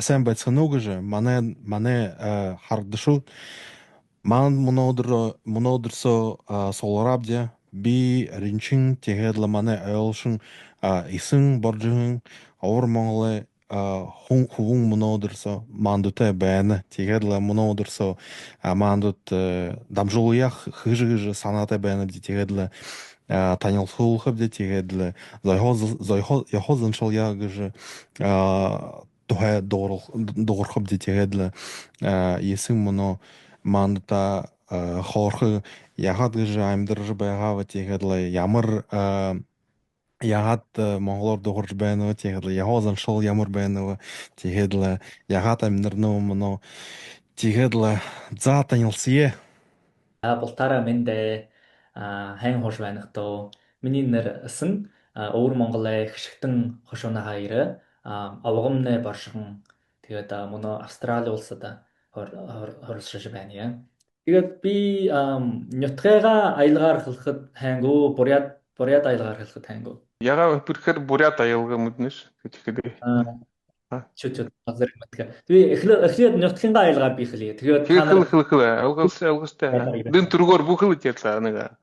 Сайн байцгаана уу гэж манай хардашууд маанд монодерсо соларабдя би ринчин тэгэхэд манай ойлшин исэн боржин овер монголы хүн монодерсо маандутай байна. Тэгээд монодерсо маандут дамжуулах хэж санаатай байна. Тэгээд танилцуулах тэгээд зойхоз шаляа гэж тухай дуурах тэгээд эсэн моно мандата хоорох яхад гэж амьдарч байгаа тэгээд ямар ягаад монголоор дуурж байна вэ тэгээд яхоз аншул ямар байна вэ тэгээд ягаад амьдрнэ моно тэгээд за танилцъя. Бултаараа мэндэ хайн хош байх тоо. Миний нэр Сэн өвөр Монголын хшигтэн хошууна хаяр авгамны боршигон тэгээд мөн Австрали улсад хорилшиж байна яа. Тэгээд би нютгайга аялгаар хэлэхэд хайнгу буряд аялгаар хэлэхэд хайнгу. Ягаа бүрхээр буряд аялга мэднэш гэж хэлээ. Чүчүүд газар мэтгэ. Би эхлээд нутгийнхаа аялгаар би хэлье. Тэгээд та нар Хэл алгастай. Дэн түргөөр бүхэл гэж ярьлаа нэг.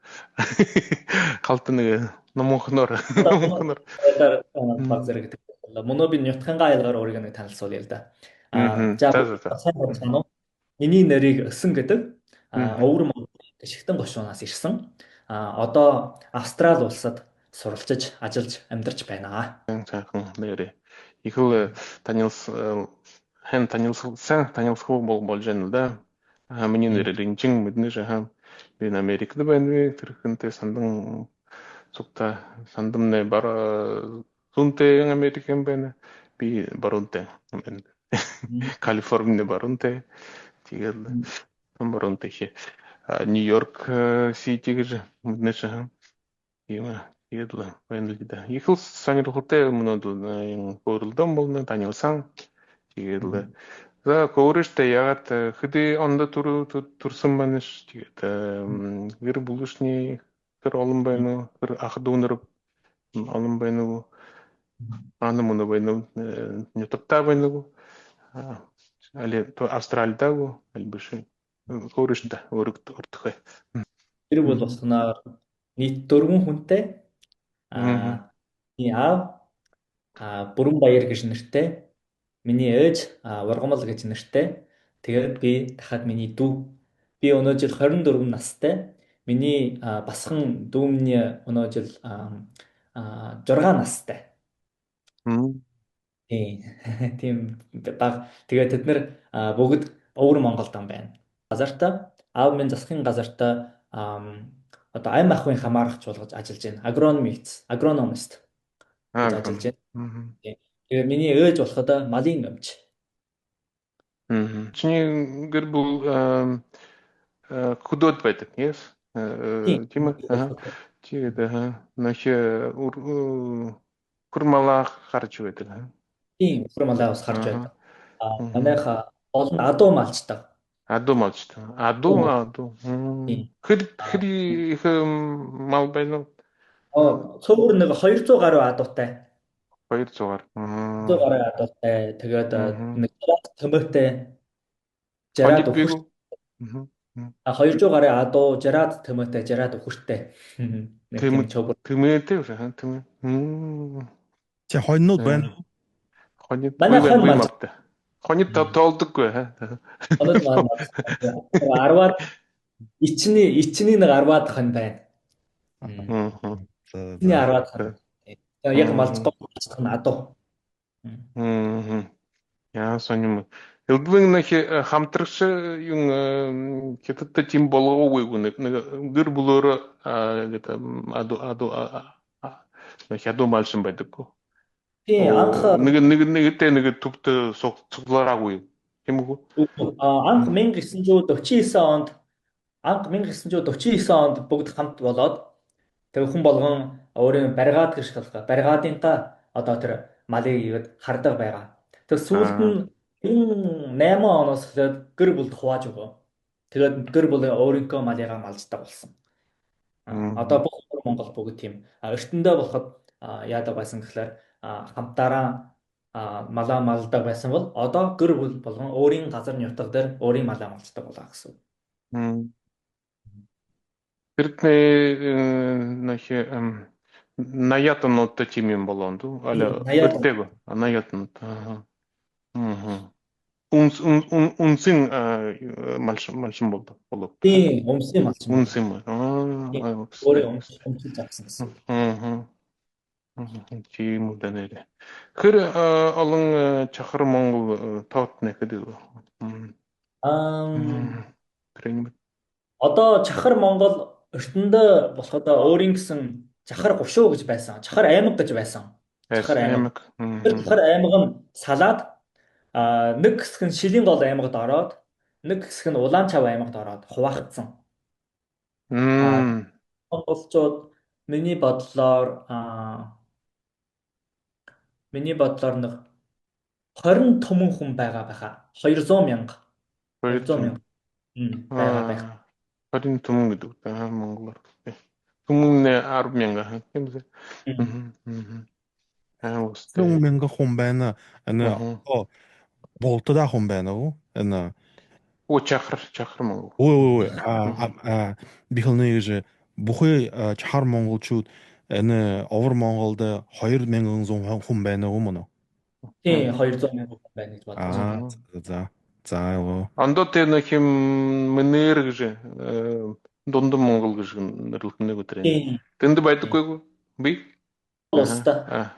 Халт нэг номонхноор. баг зэрэг гэдэг. Мөнөө би нутгийнхаа аялгаар өөрийгөө нэг танилцуулъя л да. За сайн байна уу? Миний нэрийг Өсөн гэдэг. Өвөр Монголын Шигтэн гошуунаас ирсэн. Одоо Австрали улсад суралцж, ажиллаж, амьдарч байна. Цаахан нэрээ. Ихэл сайн танилцах болж байна да. Миний нэр Ринчин мэднэж би Америкт байна. Тэрхэнтэй сандан цугта сандамны бара зунтэй Америк юм байна. Би баруунтай юм байна. Калифорни баруунтай. Тэгээд баруунтай хэ. Нью-Йорк Сити гэж мэднэж юм. Тэгээд байна л да. Их л сонирхолтой юмнууд өөрлөдөн болно танилцсан. Тэгээд за өөрөөсөө ягаад хэдий онд төрсөн байна ш. Тэгээд гэр бүлшний тэр олон байна уу? Тэр ах дүүнэр олон байна уу? Ана мөн байна уу? Нютагтаа байна уу? Али Австралидаа уу? Албиш өөрөөсөө өртөхөө. Тэр бол босгоноор нийт 4 хүнтэй миний аав Бүрэн Баяр гэж нэртэй, миний ээж Ургамал гэж нэртэй. Тэгээд би дахиад миний дүү. Би өнөө жил 24 настай. Миний басхан дүү миний өнөө жил 6 настай. Тийм баг. Тэгээд тэд нэр бүгд өвөр Монголд байна. Газартаа аав минь засгийн газартаа одоо аймаг ахуйн хамаарагч болгож ажиллаж байна. Агрономист гэж ажиллаж байна. Тэгээд миний ээж болоход малын өмч. Чиний гэр бүл хөдөөд байдаг, yes? Тийм ээ. Тэгээд нөх хурмалаа гарч байдаг. Тийм, хурмалаа бас харж байдаг. Манайха олон адуу малчдаг. Адуу малчдаг. Адуу. Хэд их мал байна уу? Цөөр нэг 200 гаруй адуутай. 200-аар. 200 гаруй адуутай. Тэгээд нэг төмөтэй жараад өгөх. 200 гаруй адуу, жараад төмөтэй, жараад өгөхтэй. Нэг тийм чөбөр. Төмөөтэй үү? Чи хойнууд байна уу? Манай хон малчдаг. Хоньд тоолдоггүй Хоньд маань 10-аад ичний нэг 10-аад хон байна. Ичний 10-аад хон. Яг малцдаг нь адуу. Яа сонирм. Элдвэн нэг хамтрагч юм хятадтай тийм болгоогүй нэг гэр бүлөөр адуу малшин байдаггүй. Тийм анх нэг төвд цуглаараагүй тийм үү? Анх 1949 онд бүгд хамт болоод тэр хүн болгон өөрийн баригад гэж хэлэх. Баригадынхаа одоо тэр малыг игээд хардаг байгаа. Тэр сүүлд нь 8 оноос эхлээд гэр бүлд хувааж өгөө. Тэгээд гэр бүл өөрийнхөө малыгаа малждаг болсон. Одоо бүх Монгол бүгд тийм. Эртэндээ болоход яадаг байсан гэхээр хамтаараа малаа малдаг байсан бол одоо гэр бүл болгон өөрийн газар нутаг дээр өөрийн малаа малчдаг болоо гэсэн. тэрний нахи наятнууд тийм юм болонд аля Наяад өртэйг наятнууд үнсэн малшин болов. тийм өмсний малчин болоо. Үнсэн мал. Өөрөө өмсөж авсан гэсэн. Тийм үү нэрэ. Тэр олон чахар Монгол тоотны гэдэг. Тренинг. Одоо чахар Монгол ертөндөө болоход өөрийн гэсэн чахар гушуу гэж байсан. Чахар аймаг гэж байсан. Чахар аймаг. Тэр чахар аймаг нь салаад нэг хэсэг нь Шилийн гол аймагт ороод нэг хэсэг нь Улаанчав аймагт ороод хуваагдсан. Монголчууд миний бодлоор нэг 20 түмэн хүн байгаа байхаа. 200 мянга. 200 мянга. байгаа байх. 20 түмэн гэдэг монголоор. Түмэн 10 мянга тийм үү? 10 мянга хүн байна. Болтода хүн байна уу? Чахар Монгол. Би хэлнэ бүхий чахар монголчууд овер Монголд 2100 хүн байна уу мөн үү? Тийм 200 мянга хүн байна гэж бодлоо. За. Андот нэг юм мэнэр гэж Дундан Монгол гэж нэрлэгдэнэ гэдэг. Тэнд байдаггүй би?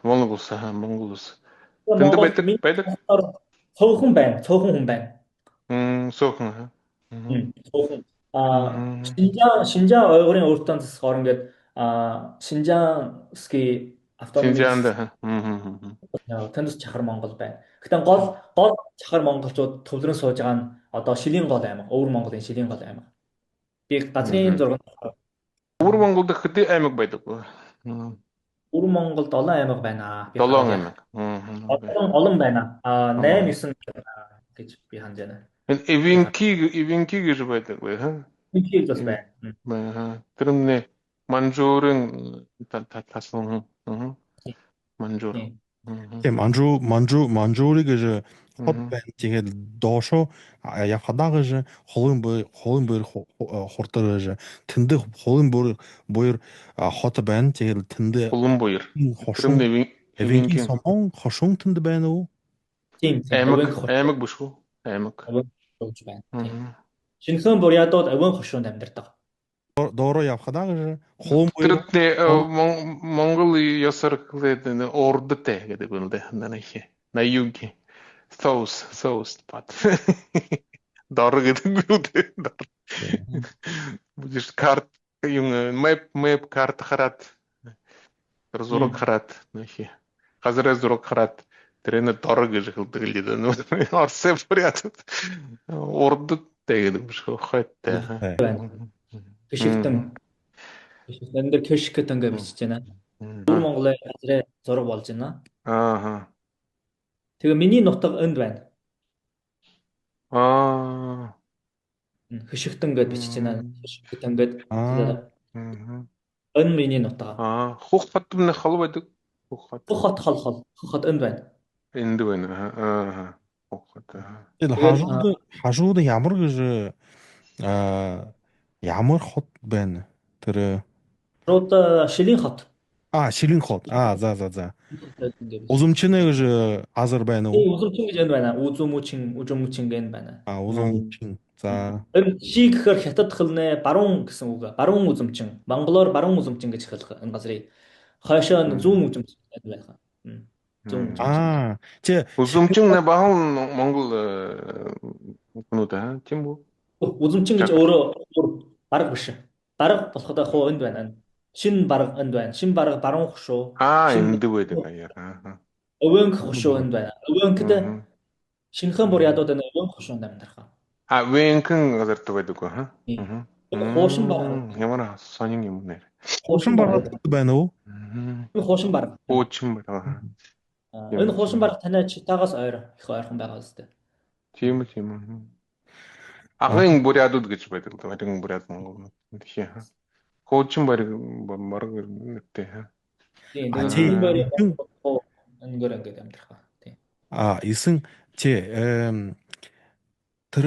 Монгол улс. Тэнд байдаг. Цөөхөн байна. Цөөхөн хүн байна. Цөөхөн. Шинжаан ойгорын өөртөө засах орн гэдэг Шинжаанский автономи. Тэнд чахар Монгол байна. Гэхдээ гол чахар монголчууд төвлөрөн сууж байгаа нь одоо Шилийн гол аймаг, Өвөр Монголын Шилийн гол аймаг. Би газрын 6 Өвөр Монголд хэдий аймаг байдаг вэ? Өвөр Монголд олон аймаг байна. 7 аймаг. Олон байна. 8 9 гэж би ханд байна. Ивенки гэж байдаг вэ? Ивенки бас байна. Тэрний Манжуурын тассан. Манжуур. Манжуурыг гэж хот байна. Тэгээд доошо явхадаа гэж холын бөр хурдар гэж тэнд холын бөр хот байна. Тэгээд тэнд холын бөр. Эвенки сомон хошун тэнд байна уу? Тийм. Аймаг биш үү? Аймаг. Гэж байна. Шинэхэн бурядууд авин хошуунд амьдардаг. Доороо явхадаа гэж холын бөр Монгол ёсоор гэдэг ордтой гэдэг юм даа. На юг. Соус бат. Дор гэдэг үү? Будеш карт юм мэп карт хараад зураг хараад нөхи. Газар зураг хараад тэрэн дор гэж хэлдэг л дээ. Орсын буряд. Ордтой гэдэг биш хойтой. Кэшигтэн. Энд дээр кэшик гэдэг ингээ бичиж байна. Өвөр Монголын газрын зураг болж байна. Тэгээ миний нутаг энд байна. Хөшигтэн гэд бичиж байна. Хөшигтэн гэд. Энэ миний нутаг. Хух хот нь хол байдаг. Хух хот энд байна. Энд байна. Хух хот. Хажууд ямар гэж ямар хот байна? Тэр рууд Шилийн хот. Шилийн хот. За. Узумчинэ гэж азар байна уу? Узумчин гэж энд байна. Узумчин гэн байна. Узумчин. За. Энэ ши гэхээр хятад хэлнэ баруун гэсэн үг. Баруун узумчин. Монголоор баруун узумчин гэж хэлэх энэ газрыг. Хойшоо зүүн узумчин байна. Узумчин нэ бахан Монгол гэнүүд тийм үү? Узумчин гэж өөрөө бараг биш. Бараг болоход хоо энд байна. Шин бараг энд байна. Шин бараг баруун хошуу. Энд байдаг аяар. Өвөнг хошуу энд байна. Өвөнгөд шинэхэн бурядууд энэ өвөнг хошуунд амьдарх. Вэнхэн газарт байдаг ба. Хоошин бараг. Ямар сонин юм нэр. Хоошин бараг байна уу? Хоошин бараг. Хоочин бараг. Энэ хоошин бараг танай читагаас их ойрхон байгаа үстэй. Тийм үү. Ахын бурядууд гэж байдаг. Ахын буряд Монгол. Тийм. Хоочин бараг нэгтэй. Тийм. Энэ ингээд амьдарх. Тийм. Эсэн чи тэр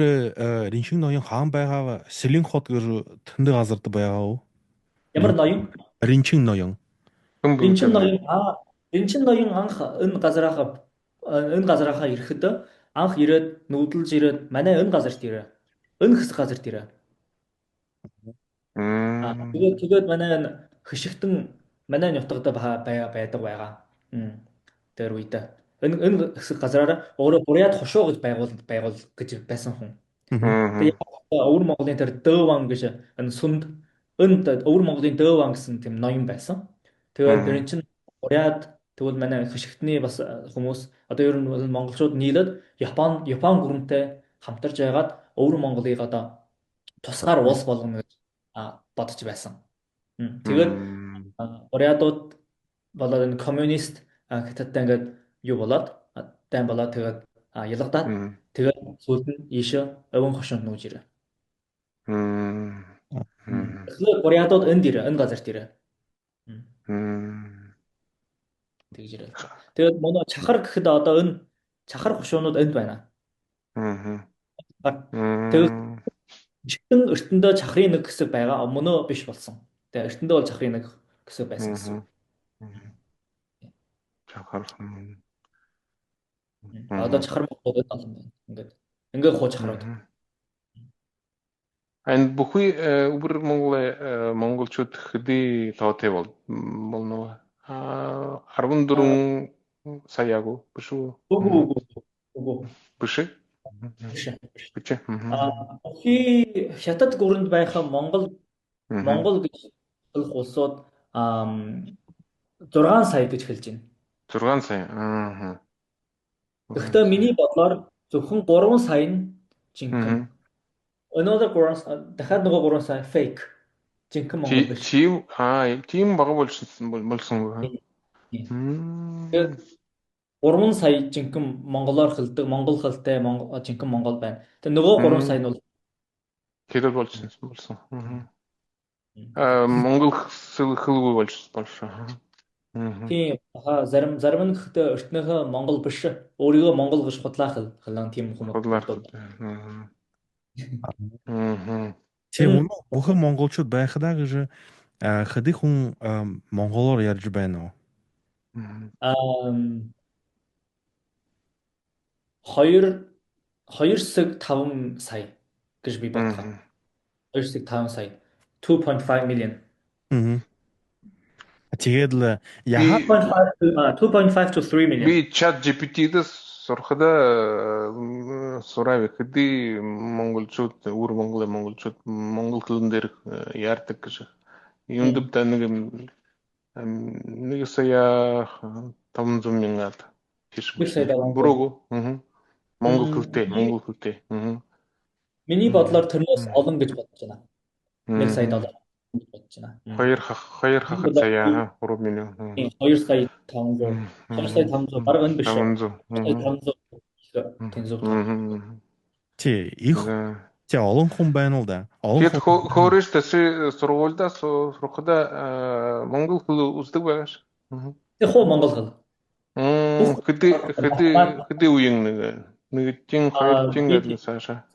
Риншин ноён хаан байгаа Сэлэн хот гэр тэнд газард байгаа уу? Ямар ноён? Ринчин ноён. Ринчин Компьютер. ноён Ринчин ноён анх энэ газараа ирэхэд анх ирээд нүүдэлж ирээд манай энэ газарт ирээ. Энэ хэсэг газарт ирээ. Тэгээд манай энэ хишигтэн манай нутагт байдаг байгаа. Тэр үед энэ хэсэг газараараа өөрөө Буряд хошуу гэж байгуул гэж байсан хүн. Тэгээд өвөр Монголын тэр Дөөван гэж энэ сүнд энд өвөр Монголын Дөөван гэсэн тийм ноён байсан. Тэгээд энэ чинь Буряд тэгвэл манай хишигтний бас хүмүүс одоо ер нь монголчууд нийлээд Япон гүрэнтэй хамтарч байгаад өвөр Монголыг одоо тусгаар улс болгоно гэж бодож байсан. Тэгээд Бурядууд болоод энэ коммунист хятадтай ингээд юу болоод тайм болоод тэгээд ялгадаад тэгээд сүүлд нь ийшээ өвөн хошонд нүүж ирээ. Тэгэхээр Бурядууд энд ирээ, энэ газарт ирээ. Тэгж ирээ. Тэгээд манай чахар гэхэд одоо энэ чахар хошуунууд энд байна. Тэгээд жигтэн эртэндөө чахрын нэг хэсэг байгаа, мөнөө биш болсон. Тэгээд эртэндөө бол чахрын нэг хэсэг байсан гэсэн. Чахар. Одоо чахар Монголд олон байна. Ингээд хуу чахрууд. And бүхий өвөр монголчууд хэдий тоотой болно. 14 саяагүй биш үү? Үгүй. Биш. Биш. Бүхий хятад гүрэнд байхад Монгол гэж хэлэх улсууд 6 сая гэж хэлж байна. 6 сая. Гэхдээ миний бодлоор зөвхөн 3 сая нь жинхэнэ. Another 3 дахиад нөгөө 3 сая fake. Жинхэнэ монгол биш. Тийм бага болсонгүй. 3 сая жинхэнэ монголоор хэлдэг, монгол хэлтэй жинхэнэ монгол байна. Тэгээ нөгөө 3 сая нь бол хэдэл болсон. Монгол хэлгүй болсон. Тийм зарим нь гэхдээ эртнийхээ монгол биш, өөрийгөө монгол гэж худлаа хэлэн тийм хүмүүс. Тийм бүхэн монголчууд байхдаа гэж хэдий хүн монголоор ярьж байна уу? 2.5 сая гэж би бодлоо. 2.5 сая. 2.5 million. Тэгээд л яа 2.5 to 3 million. Би чат GPT-дэс сурахада сураа хэдий монголчууд өвөр монголчууд монгол хэлэн дээр яардаг гэж. Юунд та нэг сая 500 мянгаад гэж бүрөөгөө монгол хэлтэй. Миний бодлоор тэрнээс олон гэж бодож байна. 1 сая доллар гэж бодож байна. 2 сая 3 million. 2 сая 500. 2 сая 500 бараг энэ биш. 500. Чи олон хүн байна уу да? Тэгэд хөөрөж тэсээ сургуульдаа сурахада монгол хэл үздэг байгаш. Тэг хуу монгол хэл. Хэдий үеийн нэг жин хоёр жин гэдэг цаашаа.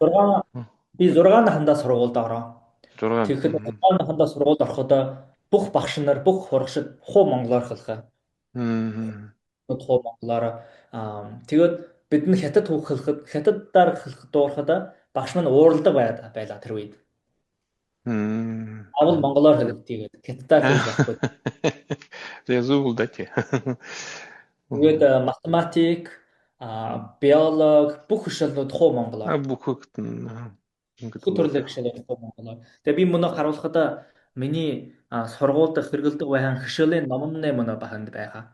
Би 6 нахандаа сургуульд ороо. Тэгэхээр 6 нахандаа сургуульд ороход бүх багш нар бүх хурагшид хуу монголоор хэлхээ. Хуу монголоор тэгээд бид нь хятад хэлэхэд хятадаар хэлэхэд дуурахад багш маань ууралдаг байлаа тэр үед. Авал монголоор хэлдэг гэдэг хятадаар хэлэхгүй. Тэгээ зүгүүлдэ. Тэгээд математик, биологи бүх хичээлүүд хуу монголоор. Бүх төрлөө хичээлүүд хуу монголоор. Тэгээ би мөнө харуулхад миний сургуульд хэрэгэлдэг байхan хичээлийн номны мөнө баханд байгаа.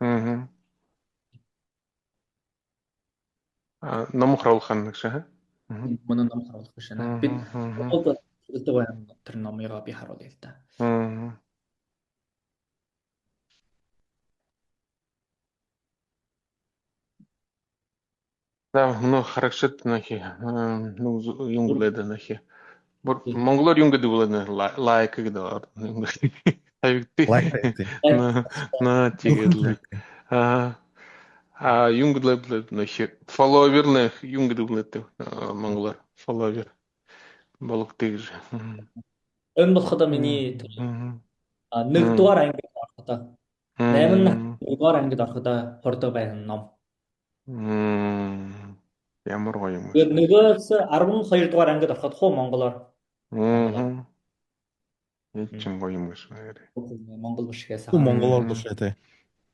Ном харуулах нэг шээ. Мөнө ном харуулах биш нэ. Би сургуульд хэрэгэлдэг байхan тэр номыг би харуулъя л да. Мөнө харагшид нахи юм гэлээд нахи. Монголоор юм гэдэг бол лайк гэдэг. Аюултай. Тэгээд А юнгдлы нөхі фолловерны юнгдлы монголоор фолловер болог тэгж. Энэ болоход миний нэгдүгээр ангид ороход 8-р ангид ороход хордог байх ном. Ямар гоё юм Тэгээд бэ? нөгөөс 12 дугаар ангид ороход хуу монголоор Яа чин гоё юм биш. монгол бишгээс Хүү хаа монголоор биш ээ.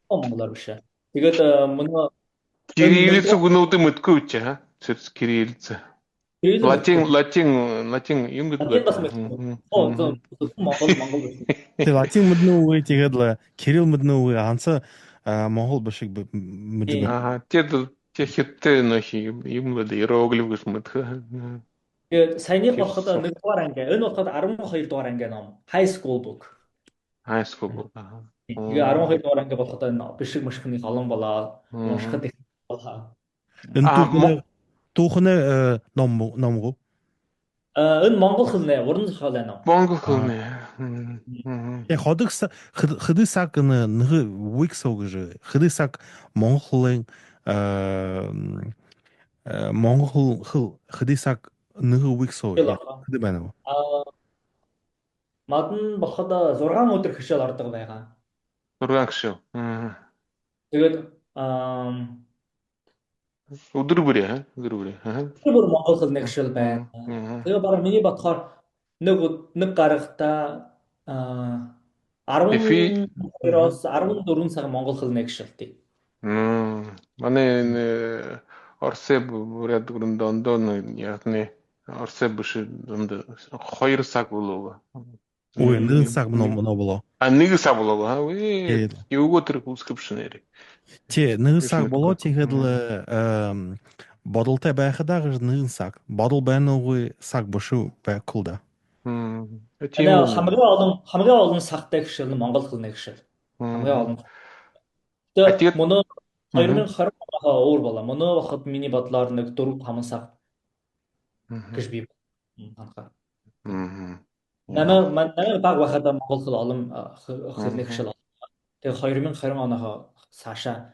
хуу монголоор биш. Тэгээд мөн Кириллиц өгнүүдэн мэдгүй ч хаа. Кириллиц. Латин юнгдлы. бас мэдгүй. Монгол биш. Тэгээ латин мэднэ үгүй тэгээд кирилл мэднэ үгүй ганц монгол бишиг мэддэг. Те хиттэй нөхі юм л иероглиф гэж мэдхэ. Тэгээд саяны болоход 1-р анги. Энэ болоход 12 дугаар анги ном. High school book. High school book. Тэгээ 12 дугаар анги болоход энэ бишиг мушхны голон болоо. Уншихад их болоо. Энэ түүхнээ ном уу? Энэ монгол хэл нэ, уран зохиол ном. Монгол хэл нэ. Яг хөдөөсаг нэг Wix гэж хөдөөсаг монголын монгол хэл хөдөөсаг нэг Wix гэдэг байна уу? Мадан болоход 6 өдөр хишээл ордог байгаа. 6 гişүү. Тэгээд өдөр бүр монгол хэл нэг хишээл байна. Тэгээ бараг миний бодохоор нэг гарагта 12-оос 14 цаг монгол хэл нэг хишээлтэй. Манай энэ Оросэ бүрээд дондоо яатны Оросэ биш донд 2 цаг болов. Ой, 1 цаг ном болоо. 1 цаг болов. Юугаар тэр хүсгэвшнээр. Чи 1 цаг болоо тэгээд л бодолтой байхадаа 1 цаг. Бодол байна уугүй цаг биш байхгүй да. Хамгийн олон сагтай хишээл нь монгол хэл нэг хишээл. Хамгийн олон. Тэгээд мөн 2020 оноо өөр болоо. Мөнөө бахад миний бодлоор нэг 4-5 сар гэж би анхаа. Манай баг байхад монгол хэл олон хэл нэг хишээл. Тэгээд 2020 оноо цаашаа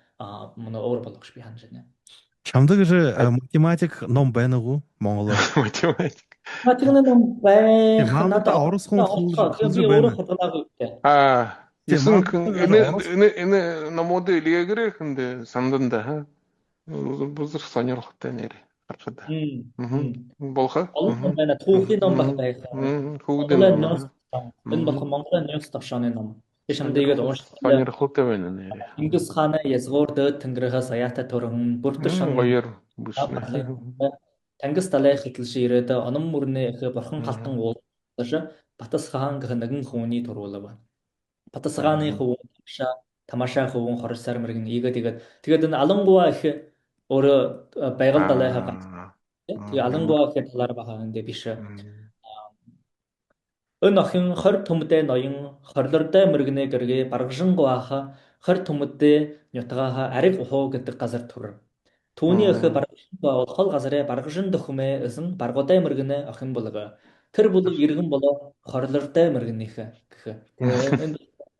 мөнөө өөр болох гэж би хандж байна. Чамдаг математик ном байна уу монголоор? Математик ном байна. Надад орос хүн би өөрөө хадгалаад өгдөө. Энэ номууд илгээгэрэх энэ санданда бүзэр сонирхолтой нэр гаргад. Болхоо. Олон байна. Түүхийн ном байх. Хүүгдэн. Энэ болох Монголын нёс тавшааны ном. Шамдыгээд уншсан. Сонирхолтой байна нэр. Чингис хааны язгуур дөөд тэнгэрээс аяатай төрөн бүрдэ шон гоёр бүс. Тангис талайх хэлши ирээд онон мөрнө их бурхан халтан уулзаж Батас хаан гэх нэгэн хүүний туруулав. Батас хааны хүү тамашаа хөвөн хорсаар мэргэн ийгээд тэгээд энэ алангуа их өөрөө байгаль далайхаа тэгээд алангуа гэх талаар бахаа энэ биш. Энэ охин 20 төмдөө ноён хорлордой мэргэнэ гэргээ баргашингуаха 20 төмдөө нютгааха ариг ухуу гэдэг газар түр. Түүний охин баргашингуа хол газараа баргашин дөхмөө эсэн баргуудаа мэргэнэ охин болго. Тэр бол иргэн болоо хорлордой мэргэнийх гэх. Тэгээд энэ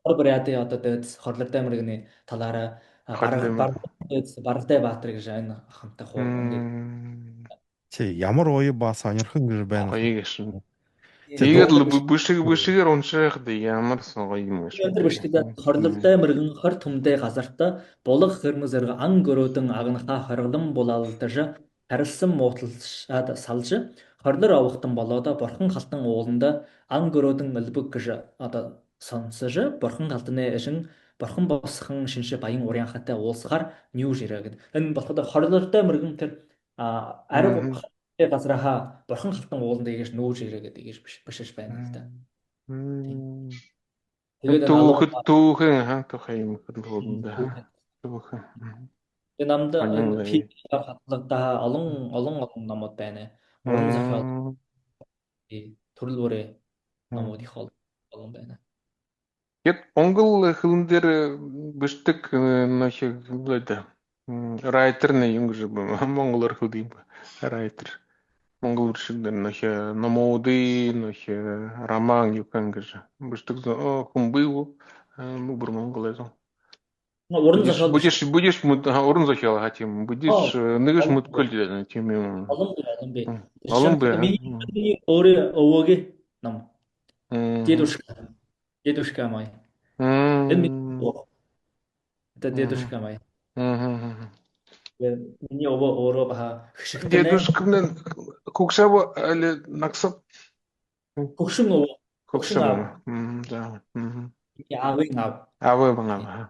Брэди одоо дээд хорлордой мэргэний талаараа баргадаа баатар гэж энэ хамтаа хуу ингээд. Чи ямар гоё ба сонирхон гэж байна. Гоё гэсэн. Тэгээд л бүшгээр унших ямар гоё юм шиг. Тэр бишгээд хорлордой мэргэн 20 төмдөө газарт булах хэрмэ зэрэг ан гөрөөдөн агнахаа хорглон булаалдаж харилсан мууталшаад салж хорлор овхтон болоод бурхан халтан ууланд ан гөрөөдөн мэлбэг гэж одоо сонсож бурхан халтны эшин бурхан босхон шиншээ баян урянхатай уулсгаар нүүж ирээ гэд. Энэ болоход хорлордой мэргэн тэр ариг газраа бурхан халтан ууланд ийгэж нүүж ирээ гэдэг ийгэж бишэж байна л да. Тэгээд түүхэн хаантах юм хөлбөмбө. Түүхэн. Энэ намд хатлагда олон номууд байна. Уран зохиол төрөл бүрээ номууд их олон байна. Гэт монгол хэлэн дээр бишдэг нөхөг лээд райтер нэ юм гэж монголоор хэлдэг райтер монгол шиг нөхө номоуди нөхө роман юу гэн гэж бишдэг хүн бий үү бүр монголоор Уран зохиол биш. будешь уран зохиол тийм будешь нэгэж мэдгүй тийм юм. Олон бий. Олон бай. Миний өөрөө өвөөгийн ном. Дедушка. Дедушка мой. Энэ дедушка мой. Миний өвөө өөрөө баха хшигтэй. Дедушканың кукшава или наксап? Хөгшин өвөө. Кукшава. За. Аавын аав. Аавын аав.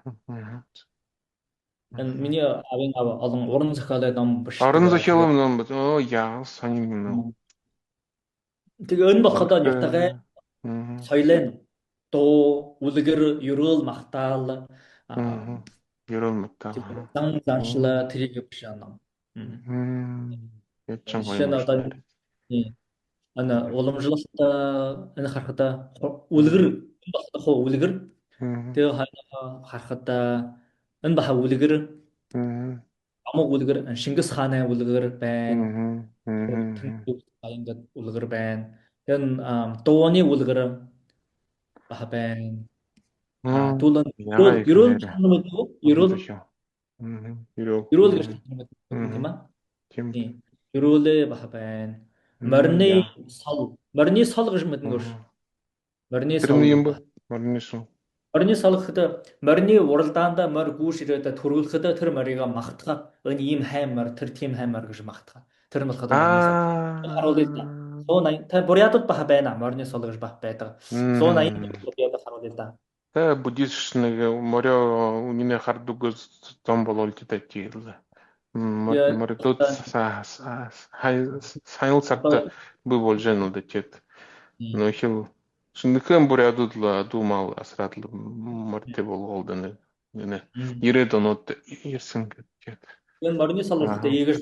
Миний аавын аав олон уран зохиолын ном биш. Уран зохиолын ном яа сонин. Тэгээ энэ болоход нятагаа соёлын дуу, үлгэр, ерөөл магтаал ерөөл магтаал. Зан заншлаа тэрийг биш ном. Ана уламжлалт энэ харахад үлгэр үлгэр тэгээ харахад энэ баха үлгэр амаг үлгэр Шингис хааны үлгэр байна. Ингээд үлгэр байна. Энэ дууны үлгэр баха байна. Тулан ерөөл гэж тийм аа. Ерөөлөө баха байна. Морины сол гэж мэднэ гүш. Морины сол. Морины сол гэхэд морины уралдаанд морь гүүш ирээд төрүүлэхэд тэр морийг магтах энэ ийм хаймар тэр тийм хаймар гэж магтах. Тэр нь болоход харуулъя. 180 та бурятад баха байна. Морины сол гэж бах байдаг. 180 бурятад харуулъя да. Та буддист нэг морио үнэнэ хардуг зам бололт тэтгийл. Моридод сайнал цагта бий болж байна уу гэхэд нөхөв шинэхэн бурятад думал асраатл морьтэй болгоод нэ 90-ад онод ирсэн гэхэд энэ морины сол гэдэг ийгэр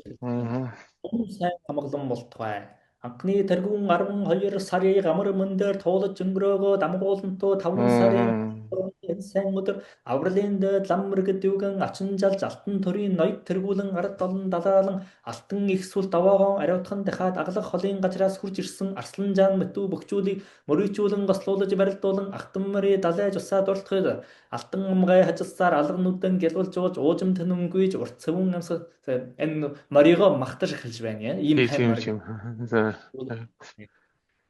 сайн хамглан болтугай. Анхны тэргүүн 12 сарын гамар мөн дээр туулж өнгөрөөгөө дамгуулантуу 5 сарын сайн өдөр авралын лам мэргэд юган ачин жалж алтан төрийн ноёд тэргүүлэн ард олон далаалан алтан их сүл даваагон ариутхан дахиад аглах холын газраас хурж ирсэн арслан жаан мэтүү бөхчүүлийг мөрийчүүлэн гослуулж барилдуулан ахтан мөрий далайж усаад уртхад алтан умгай хажилсаар алга нүдэн гялуулж ууж уужим тэнэмгүйж урт цэвэн амсаг энэ мариго магтаж эхэлж байна ийм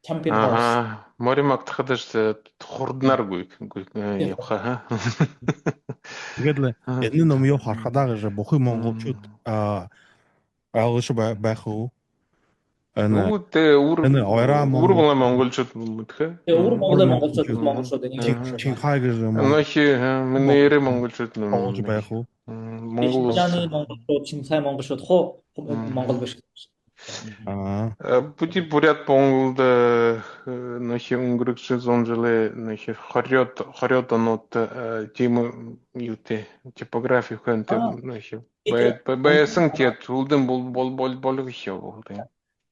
За. Мори магтахад хурднааргүй явах. Тэгээд л энэ ном юу харахад гэж бүхэн монголчууд ойлгож байх уу? Энэ уран монголчууд мэдхэ? Уран монголчууд Чинхай гэж миний монголчууд ойлгож байх уу? Монголчууд Чинхай монголчууд хоо монгол биш. Пути бурят Монголд нөхи өнгөрөгсөн зунжлээ нөхи хориод онод тийм юутэй типографи хөнтэй нөхи байсан тэт үлдэн бол хийв.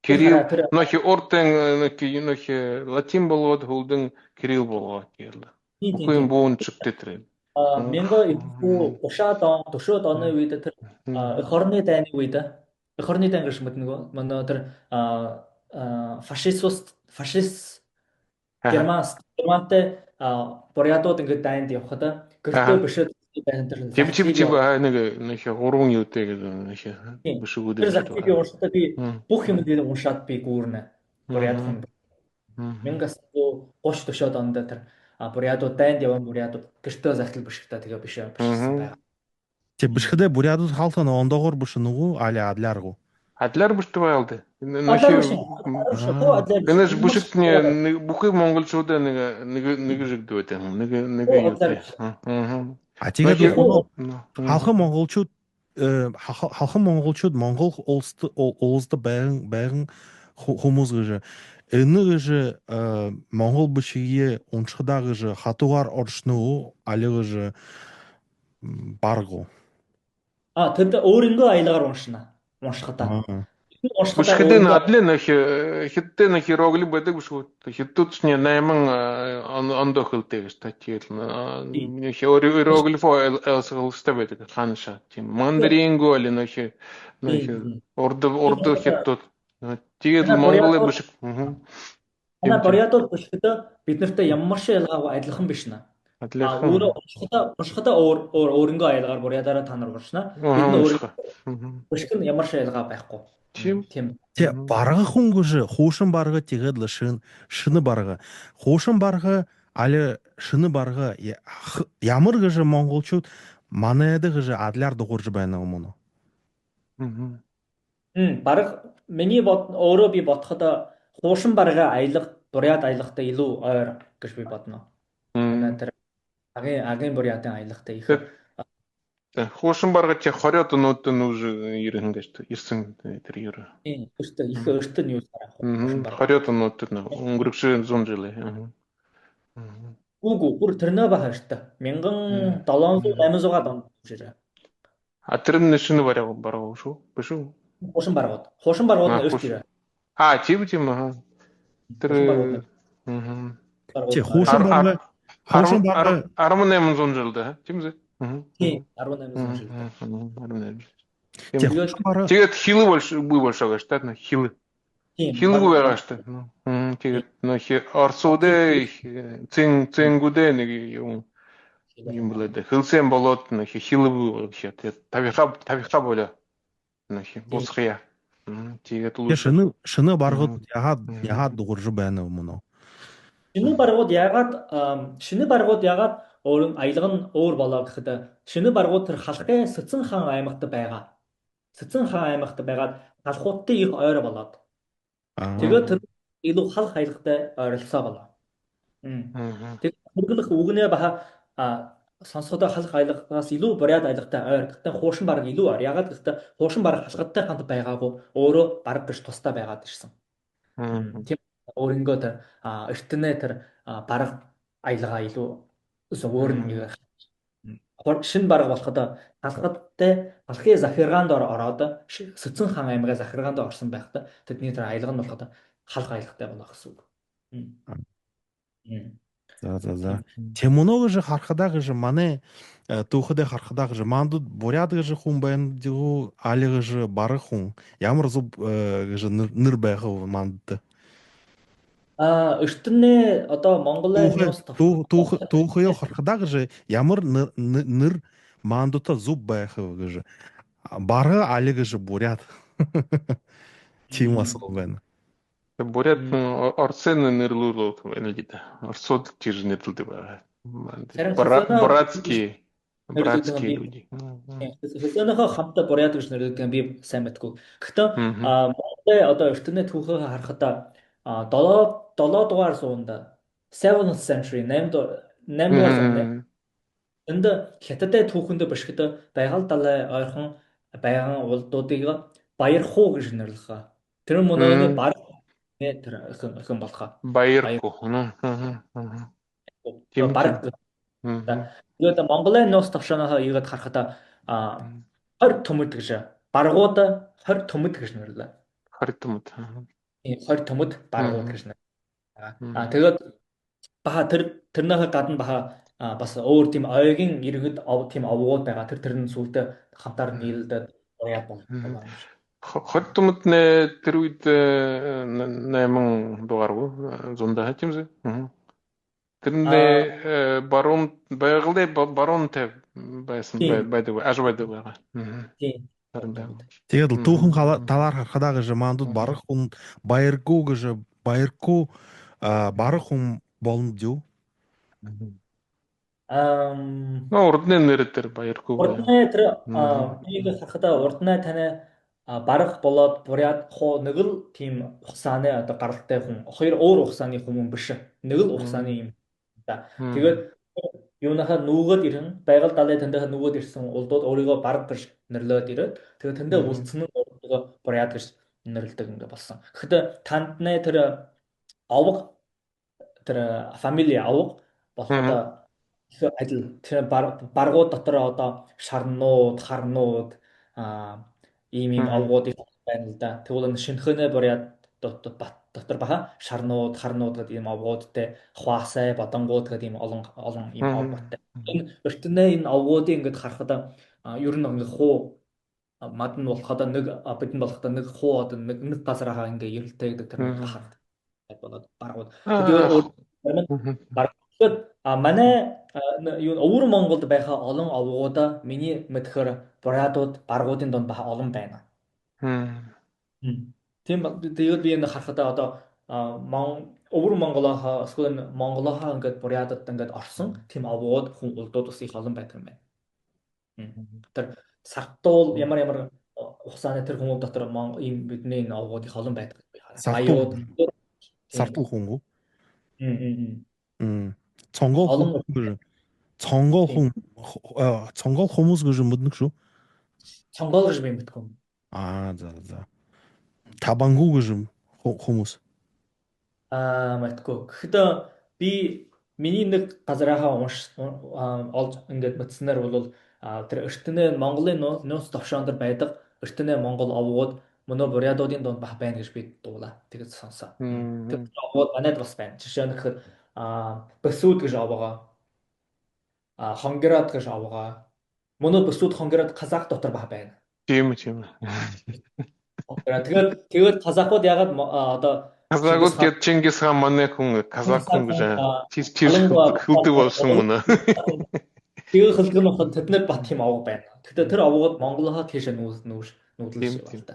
Кирилл нөхи ортен нөхи латин болгоод үлдэн Кирилл болгоод гээл. Бүхэн буун чигтэй. Мянга тушаад оны үед тэр хорны дайны үед хорны дан гэж мэднэ манай тэр фашист германтай бурятууд ингээд дайнд явхад гэртээ бишээд дайнд тэр нэг гурван юутэй гэж нэг бишгүүд бүх юм дээр уншаад би гүүрнэ бурят хүн мянгас 30 тушаад онд тэр бурятууд дайнд явсан бурятууд гэртээ захил бишгтаа тэгээ биш байна. Тэг бишхэдэ бурятууд хаалтан ондоогоор биш нүгүү адлааргу. Адлаар биштэй байлд. Энэс бишэтний бүхэн монголчууд нэг жигдөө байдаг. Нэг юу. Тэгээд халхан монголчууд Монгол улсад байран хүмүүс гэж энэ гэж Монгол бишгээ уншихдаа гэж хатуугаар оршно али гэж баргу. Тэд өөрөнгөө аялагаар уншихдаа. Бишгэдэн адлын хэдтэй иероглиф байдаг биш үү? Хэдтүчний 8 ондохолтой гэж татийл. Иероглиф элсэлстэй байдаг хаанаша. Тийм мандаринго л нөхи урд хэдтүүд. Тэгээд Монголын бишг. Бурятууд бишгэдэ бид нартай ямар ч ялгаагүй адилхан биш нэ. Адилхан. Уншихадаа өөрөнгөө аялгаар бурядараа та нар уншина. Бид нь өөрөнгөө унших нь ямар ч аялгаа байхгүй. Тийм. Те барга хүн гэж хуушин барга тэгээд л шины барга. Хуушин барга али шины барга ямар гэж монголчууд манайд гэж адлаар дуурж байна юм уу? Бараг миний өөрөө би бодоход хуушин барга аялах, буряд аялахтай илүү ойр гэж би бодно. Тэр агийн бурядын аялахтай их. Хуушин барга чи 20 өнөөд нүүж ирсэн тэр юу. Их өртөө юу харах. 20 өнөөд өнгөрсөн 100 жил. Үгүй бүр тэрнээ бахартай. 1700-800 онд ширээ. Тэр нь шинэ бараг шүү. Биш үү? Хуушин баргууд нь өрт ирээ. Тийм. Тэр Чи хуушин барга 1800 жилдээ тийм үү? Тийм 1800 жил. Тэгээд хилэг болшоо гэж та хилэг. Хилэг байгаа шүү дээ. Тэгээд Оросуудээ цэнгүүдээ нэг юм болоод хилсэн болоод хилэг тэгээд тавихаа болоо. Босхия. Тэгээд шины баргууд ягаад дуурж байна юм уу? Шинэ баргууд ягаад аялга нь өөр болоо гэхэд шинэ баргууд тэр халахын Сэцэн хаан аймагт байгаа. Сэцэн хаан аймагт байгаад халахуудтай их ойр болоод. Тэгээд тэр илүү халах аялагтай ойрлцоо болоо. Тэгээд хөргөлөх үгнээ баха сонсоход халах аялагаас илүү буряд аялагтай ойр. Гэхдээ хуушин бараг илүү ойр. Ягаад гэвэл хуушин бараг халахтай хамт байгаагүй өөрөө бараг гэж тусдаа байгаад ирсэн. Тийм өөрөнгөө тэр эртнээ тэр бараг аялгаа илүү өөр нэг шинэ бараг болоход халахын захиргаанд ороод Сэцэн хаан аймгийн захиргаанд орсон байхдаа тэдний тэр аялга нь болоход халах аялагтай болох гэсэн үг. За. Тэмүнөө гэж харахадаа гэж манай түүхэдээ харахадаа гэж мандууд буряд гэж хүн байна дэгүү али гэж бараг хүн ямар зүг гэж нэр байх вэ мандд? Эртнээ одоо Монголын түүхээ харахадаа гэж ямар нэр мандуудаа зүг байх вэ гэж бараг али гэж буряд тийм асуу байна. Буряд Орсын нэрлүүлээд байна л дээ. Оросууд тийж нэрлүүлдэг байгаа. Братский люди. Сэцэнийхээ хамтаа буряд гэж нэрлэдэг би сайн мэдгүй. Гэхдээ Монголын одоо эртнээ түүхээ харахад 7 дугаар зуунд 7th century 8 дугаар зуунд энд хятадтай түүхэнд бишгэд байгаль далай ойрхон байгаа улдуудыг баяр хуу гэж нэрлэдэг. Тэр мөнөөний баг тэр хэн болохоо. Баяр хуу. Тийм баг. Тэгээд Монголын нуус товшоноос ийгэд харахад 20 төмөд гэж баргууд 20 төмөд гэж нэрлээ. 20 төмөд. 20 төмөд баргууд гэж нэрлээ. Тэгээд баха тэрнийхээ гадна баха бас өөр тийм ойгийн иргэд тийм овгууд байгаа. Тэр нь сүлдээ хамтаар нийлдээд уряд болдог. 20 төмөд нэ тэр үед 8 дугааргүй зундаа тийм үү? Тэрнээ баруун баруунтай байсан байдаг аж байдаг байгаа. Тийм. Тэгээд түүхэн талаар харахад гэж мандууд барах хүн баяргүй гэж баяргүй барах хүн болно юу? Урдны нэр дээр баяргүй. Урдны тэрийг харахад урдны таны барах болоод буряд хуу нэг л тийм ухсааны одоо гаралтай хүн хоёр өөр ухсааны хүмүүс биш. Нэг л ухсааны юм. Тэгээд юунахаа нүгөөд ирэн байгаль далай тэндээ нүгөөд ирсэн улдууд өөрийгөө бараг гэж нэрлээд ирээд тэгээд тэндээ үлдсэн нь өөрийгөө буряд гэж нэрлэдэг ингээ болсон. Гэхдээ танд нэ тэр овг тэр family овг болоход адил тэр баргууд дотор одоо шарнууд, харнууд ийм овгуудыг байна л да. Тэгвэл шинэхэнэ буряд дотор баха шарнууд, харнууд гэдэг ийм овгуудтай хваасай, бодонгууд гэдэг ийм олон ийм овгуудтай. Энэ эртнээ энэ овгуудыг ингээд харахад ер нь ингээ хуу мад нь болоход нэг бидэн болоход нэг хуу одоо нэг газараа ингээ ерэлтэй гэдэг тэр бахад болоод баргууд. Тэгээд өөр бараг Тэгэхээр манай юу өвөр Монголд байхаа олон овгуудаа миний мэдхээр бурядууд баргуудын донд олон байна. Тийм тэгээд би энэ харахад одоо өвөр Монголоо эсвэл Монголоо ингээд бурядад ингээд орсон тийм овгууд хүн улдууд бас их олон байдаг юм байна. Тэр сартуул ямар хугацааны тэр хүмүүс дотор ийм бидний энэ овгууд их олон байдаг би хараа. Сартуу Аюуд тийм. сартуу хүн үү? Мм. Цонгол хүн Олон гэж цонгол тийм. хүн цонгол хүмүүс гэж мэднэ шүү. Сонгол гэж би мэдгүй. За. Табангу гэж хүмүүс. Мэдгүй. Гэхдээ би миний нэг газрынхаа олж ингээд мэдснээр бол тэр эртнээ Монголын нууц товшоон дээр байдаг эртнээ Монгол овгууд мөнөө бурядуудын донд бах байна гэж би дуулаа. Тэгээд сонсоо. Тэр овгууд манайд бас байна. Жишээ нь гэхэд Бэсүүд гэж овгоо, Хонгирад гэж овгоо. Мөнөө Бэсүүд Хонгирад Казах дотор бах байна. Тийм. Тэгээд казахууд ягаад одоо Казагууд гэд Чингис хаан манай хүн казак хүн гэж чир хөлдөг болсон мөн. Тэгээ хөлдөг нь болоход тэднэр бат юм аваг байна. Гэхдээ тэр авагууд Монголоо тийш нүүдлэж байна та.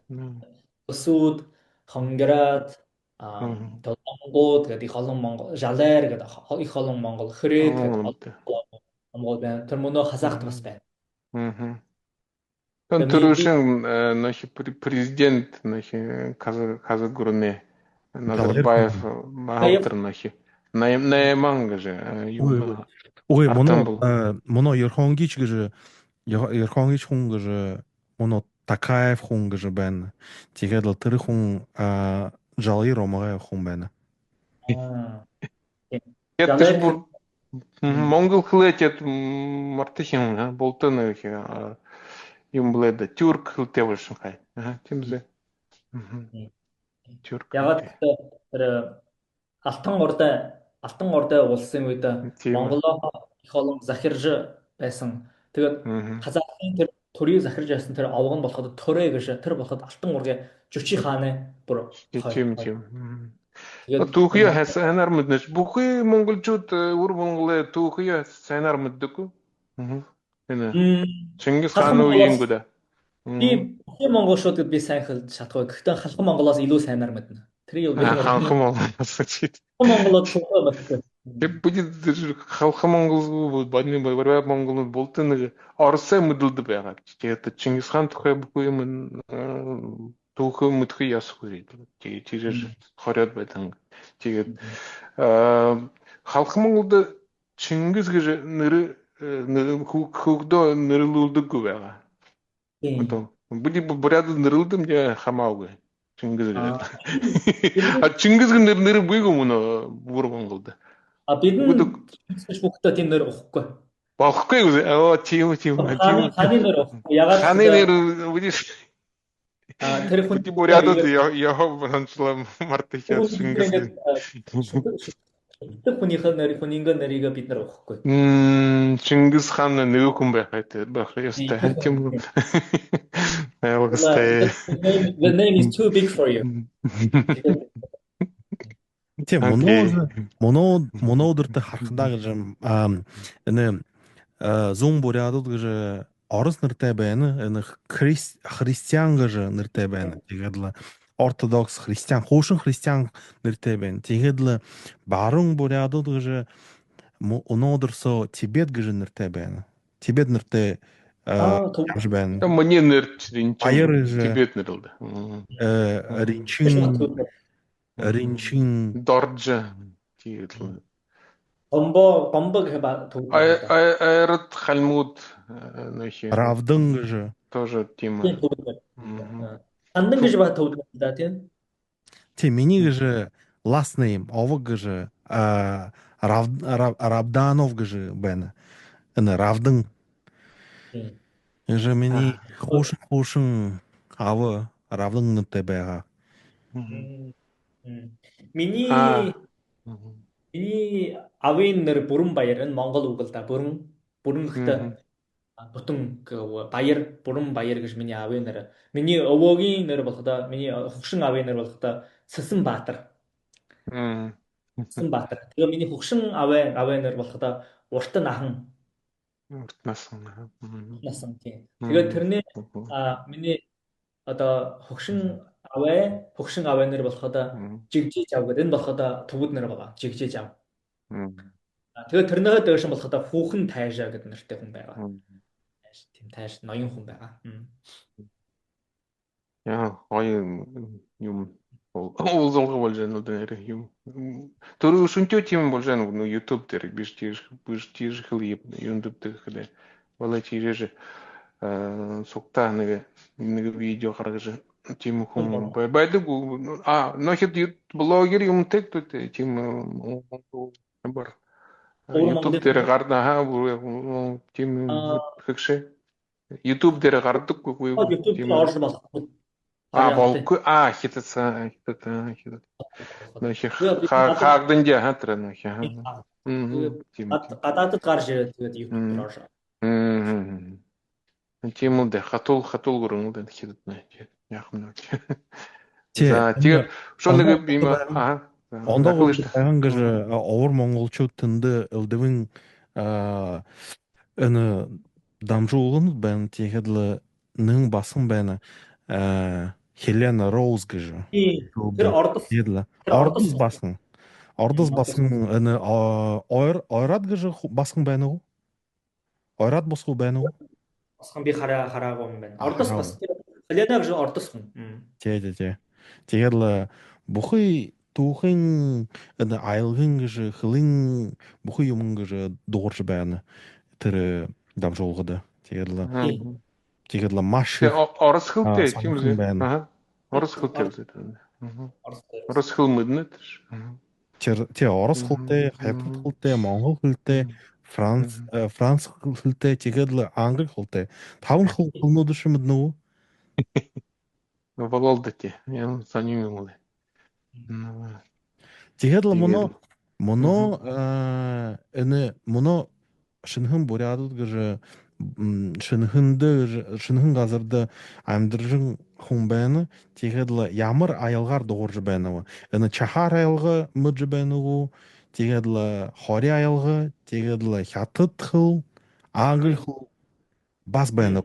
Өсүүд, Хонгорад, Толгонгууд гэдэг их олон Монгол, Жалайр гэдэг их олон Монгол, Хүрээд гэдэг Монгол байна. Тэр мөнөө Хазахт бас байна. Төрөшин нөх президент нөх Казагурны Назарбаев маалтар нөх Найман гэж юм. Ой, моно Ерхонгич гэж Ерхонгич хүн гэж моно Такаев хүн гэж байна. Тэгээд л тэр хүн Жалай Ромагай хүн байна. Тэгээд бүр Монгол хэлэт мартахин болтой нэг юм блэд тюрк хэлтэй болсон хай. Тиймээ. Тюрк. Ягаад тэр Алтан ордын улсын үед Монголоо их олон захирж байсан. Тэгээд Казахын тэр төрийг захирж байсан тэр овг нь болоход төрөө гэж тэр болоход Алтан ургийн Жүчи хааны бүр тийм. Түүхий сайнаар мэднэ. Бүхий монголчууд өр Монголын түүхий сайнаар мэддэг. Энэ Чингис хааны үеийн гүдэ. Би монголчууд би сайн хэлж чадахгүй. Гэхдээ халхан монголоос илүү сайнаар мэднэ. Тэрийг халхан монголоос чид. Монголод түүхий мэддэг. Тэг будет халхан монгол бодны барай монгол болтой нэг орсоо мэдэлд байгаа. Тэгээд Чингис хаан тухай бүхэн юм түүхөө мэдхий ясгүй. Тэгээд тийж хороод байсан. Тэгээд халхан монголд Чингис гэж нэр хөгдөө нэрлүүлдэггүй байгаа. Одоо бүди буряд нэрлэдэм яа хамаагүй. Чингис гэдэг. Чингис гэнэ нэр буйг юм уу бүр Монголд. Бид нь бүхтэй тийм нэр өгөхгүй. Болохгүй үү? Тийм. Ханы нэр өгөхгүй. Ягаад ханы нэр бүди тэр хүн бурядад Яхов ханчлам мартах Чингис. Тэр хүнийхээ нэрийг бид нар өгөхгүй. Чингис хаан нэг хүн байх ёстой. Тийм. The name is too big for you. Тийм монодортой харахдаа гэж энэ зүүн бурядууд гэж орос нэртэй байна. Энэ христиан гэж нэртэй байна. Тэгээд л ортодокс христиан, хуушин христиан нэртэй байна. Тэгээд л баруун бурядууд гэж өнөөдөрсө Тибет гэж нэртэй байна. Тибет нэртэй явж байна. Миний нэр Тибет нэр л. Ринчин Доржа тэгээд л. Бомбог төвд. Айрат Халмуд нөхи. Равдан гэж тоже тийм. Андан гэж ба төвд да тийм. Тийм миний гэж last name овог гэж Равданов гэж байна. Энэ Равдан. Же миний хуушин ава Равдан нэртэй байгаа. Миний авийн нэр Бүрэн Баяр энэ Монгол үг л да. Бүрэн гэхдээ бүтэн баяр Бүрэн Баяр гэж миний авийн нэр. Миний өвөөгийн нэр болохдоо миний хөгшин авийн нэр болохдоо Сэсэн Баатар. Улаанбаатар. Тэгээ миний хөгшин аваа нэр болоход урт нахан Насан. насан тийм. Тэгээд тэрний миний одоо хөгшин аваа нэр болоход жигжиж ав гэдэг. Энэ болоход төвд нэр байгаа. Жигжиж ав. Тэгээд тэрнийхээ дээш нь болоход хүүхэн тайшаа гэдэг нэртэй хүн байгаа. Тийм тайш ноён хүн байгаа. Яа, гоё юм уулзалга болж байна уу нэр юм. Тэр шүнтөө тийм болж байна уу YouTube дээр биш хэл юм дэвдэг хэлээ. Вала тийж сугтаа нэг видео гаргаж тийм хүн байдаг нөхөд блогер юм тэгтүүд тийм бар YouTube дээр гарна тийм хэгшээ YouTube дээр гардаггүй тийм орж болохгүй. болгүй хятадсан хаагдан дэ хатра нөх гадаадд гарч ирээд тэгээд YouTube дээр орж. Тийм үү хатул гөрөн үү хятад нэ яах юм бэ. За тэгээд шоног би ондоо гайхан гэж овор монголчууд тэнд элдэвэн энэ дамжуулан байна тэгээд л нэг басан байна Хелена Роуз гэж. Тэр Ордос басан энэ ойрад гэж басан байна уу? Ойрад босгүй байна уу? Босхон би хараагүй юм байна. Ордос бас Хелена гэж ордос хүн. Тий. Тэгээд л бүхий түүхэн энэ айлгын гэж хөлин бүхий юм гэж дуурж байна. Тэр дамжуулгад. Тэгээд л маш орос хэлтэй тийм үү? Орос хэлтэй үү? Орос хэл мэднэ. Тий орос хэлтэй, хятад хэлтэй, монгол хэлтэй, франц хэлтэй, тэгээд л англи хэлтэй. 5 хэлнүүд шиг мэднэ үү? Вололдати. Я саний юм. Тэгээд л моно шинхэн бурядууд гэж шинхэн газарда амьдрын хүн байна. Тэгээд л ямар аялгаар дуурж байна вэ? Энэ чахаар аялга мэж байна уу? Тэгээд л хорийн аялга, тэгээд л хятад хэл, англи хэл бас байна.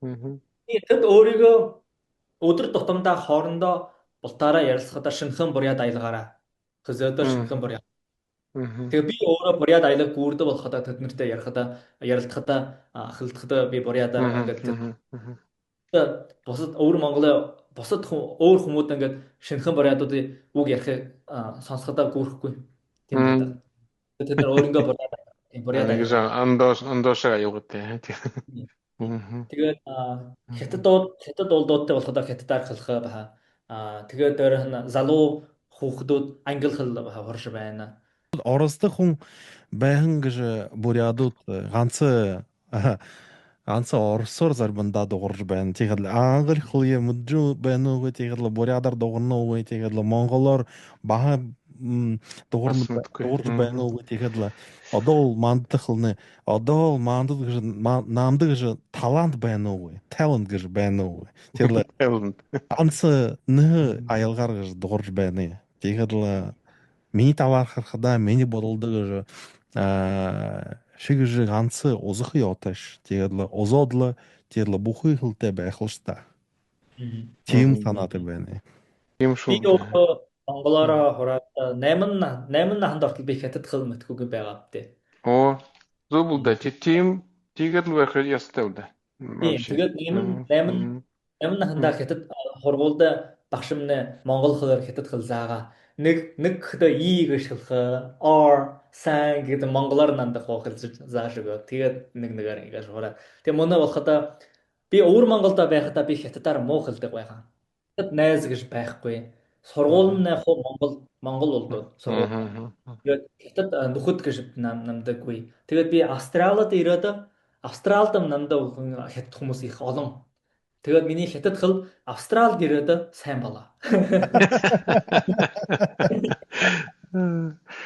Тэд өөрийгөө өдөр тутамдаа хоорондоо бултаараа ярилцахад шинхэн буряд аялгаараа хөзөөдөө шинхэн буряд. Тэгээ би өөрөө буряд аялаг гүрдэ болоход тэднэртэй ярилцахад ахилдахад би буряд ингээд бусад өөр Монголын бусад өөр хүмүүс ингээд шинхэн бурядуудын үг ярихыг сонсоход гүрэхгүй. Тийм байдаг. Тэд нар өөрөнгөө буряд гэж андоошаа аюугатай. Тэгээд хятад улдуудтай болоход хятадаар хэлэх баха. Тэгээд өөр залуу хүүхдүүд англи хэл хорш байна. Оросдох хүн байхан гэж бурядууд ганц орсоор зарбандаа дуурж байна. Тэгээд л англи хэл мэдж байна уу? Тэгээд л бурядаар дуурна уу? Тэгээд л монголоор баха дуурж байна уу? Тэгээд л одоо мандах хэлнэ. Одоо мандад гэж наамдаг гэж талант байна уу? Талант гэж байна уу? Тэгээд л ганц нэ аялгаар гэж дуурж байна. Тэгээд л миний таваар харахад миний бодолдог шиг ганц узах явташ. Тэгээд л узоод л тэгээд л бүхий хэлтэй байх л та. Тийм санаатай байна. Тийм шүү. Би өөрөө монголоороо хураад 8 наханд ортол би хятад хэл мэдхүүг байгаа бтэ. Зөв үү да. Тийм тэгээд л байх ястай үү да. Тэгээд 8 нахандаа хятад хургуулда багш минь монгол хэлээр хятад хэл заагаа. Нэг хөдөө гэж хэлэх or сайн гэдэг монголоор нандах хэлж зааш өгөө. Тэгээд нэгээр ингэж хураа. Тэгээ мөнөө болоход би өвөр Монголда байхдаа би хятадаар муу хэлдэг байгаа. Хятад найз гэж байхгүй. Сургууль нь яг монгол улдууд сургууль. Тэгээд хятад нөхөд гэж намдаггүй. Тэгээд би Австралид ирээд Австралид намдаг хятад хүмүүс их олон. Тэгээд миний хятад хэл Австралид ирээд сайн болоо.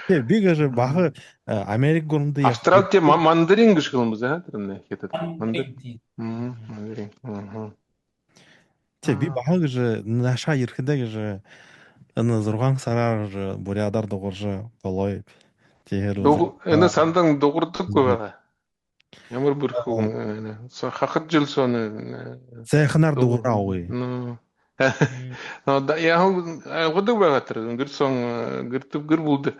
Тэгээ би гэж баха Америк гүрмэд Австралид мандарин гэж хэлсэн үү тэр нэ хятад мандарин. Тэгээ би баха гэж наашаа ирэхдээ гэж энэ 6 сараар бурядар дуурж болоо. Тэгээд Энэ сандан дуурдаггүй байгаа. Ямар бүрхүү хахад жил сон сайхнаар дуураа ууя. Яг годог байгаа тэр гэрсэн гэр бүлд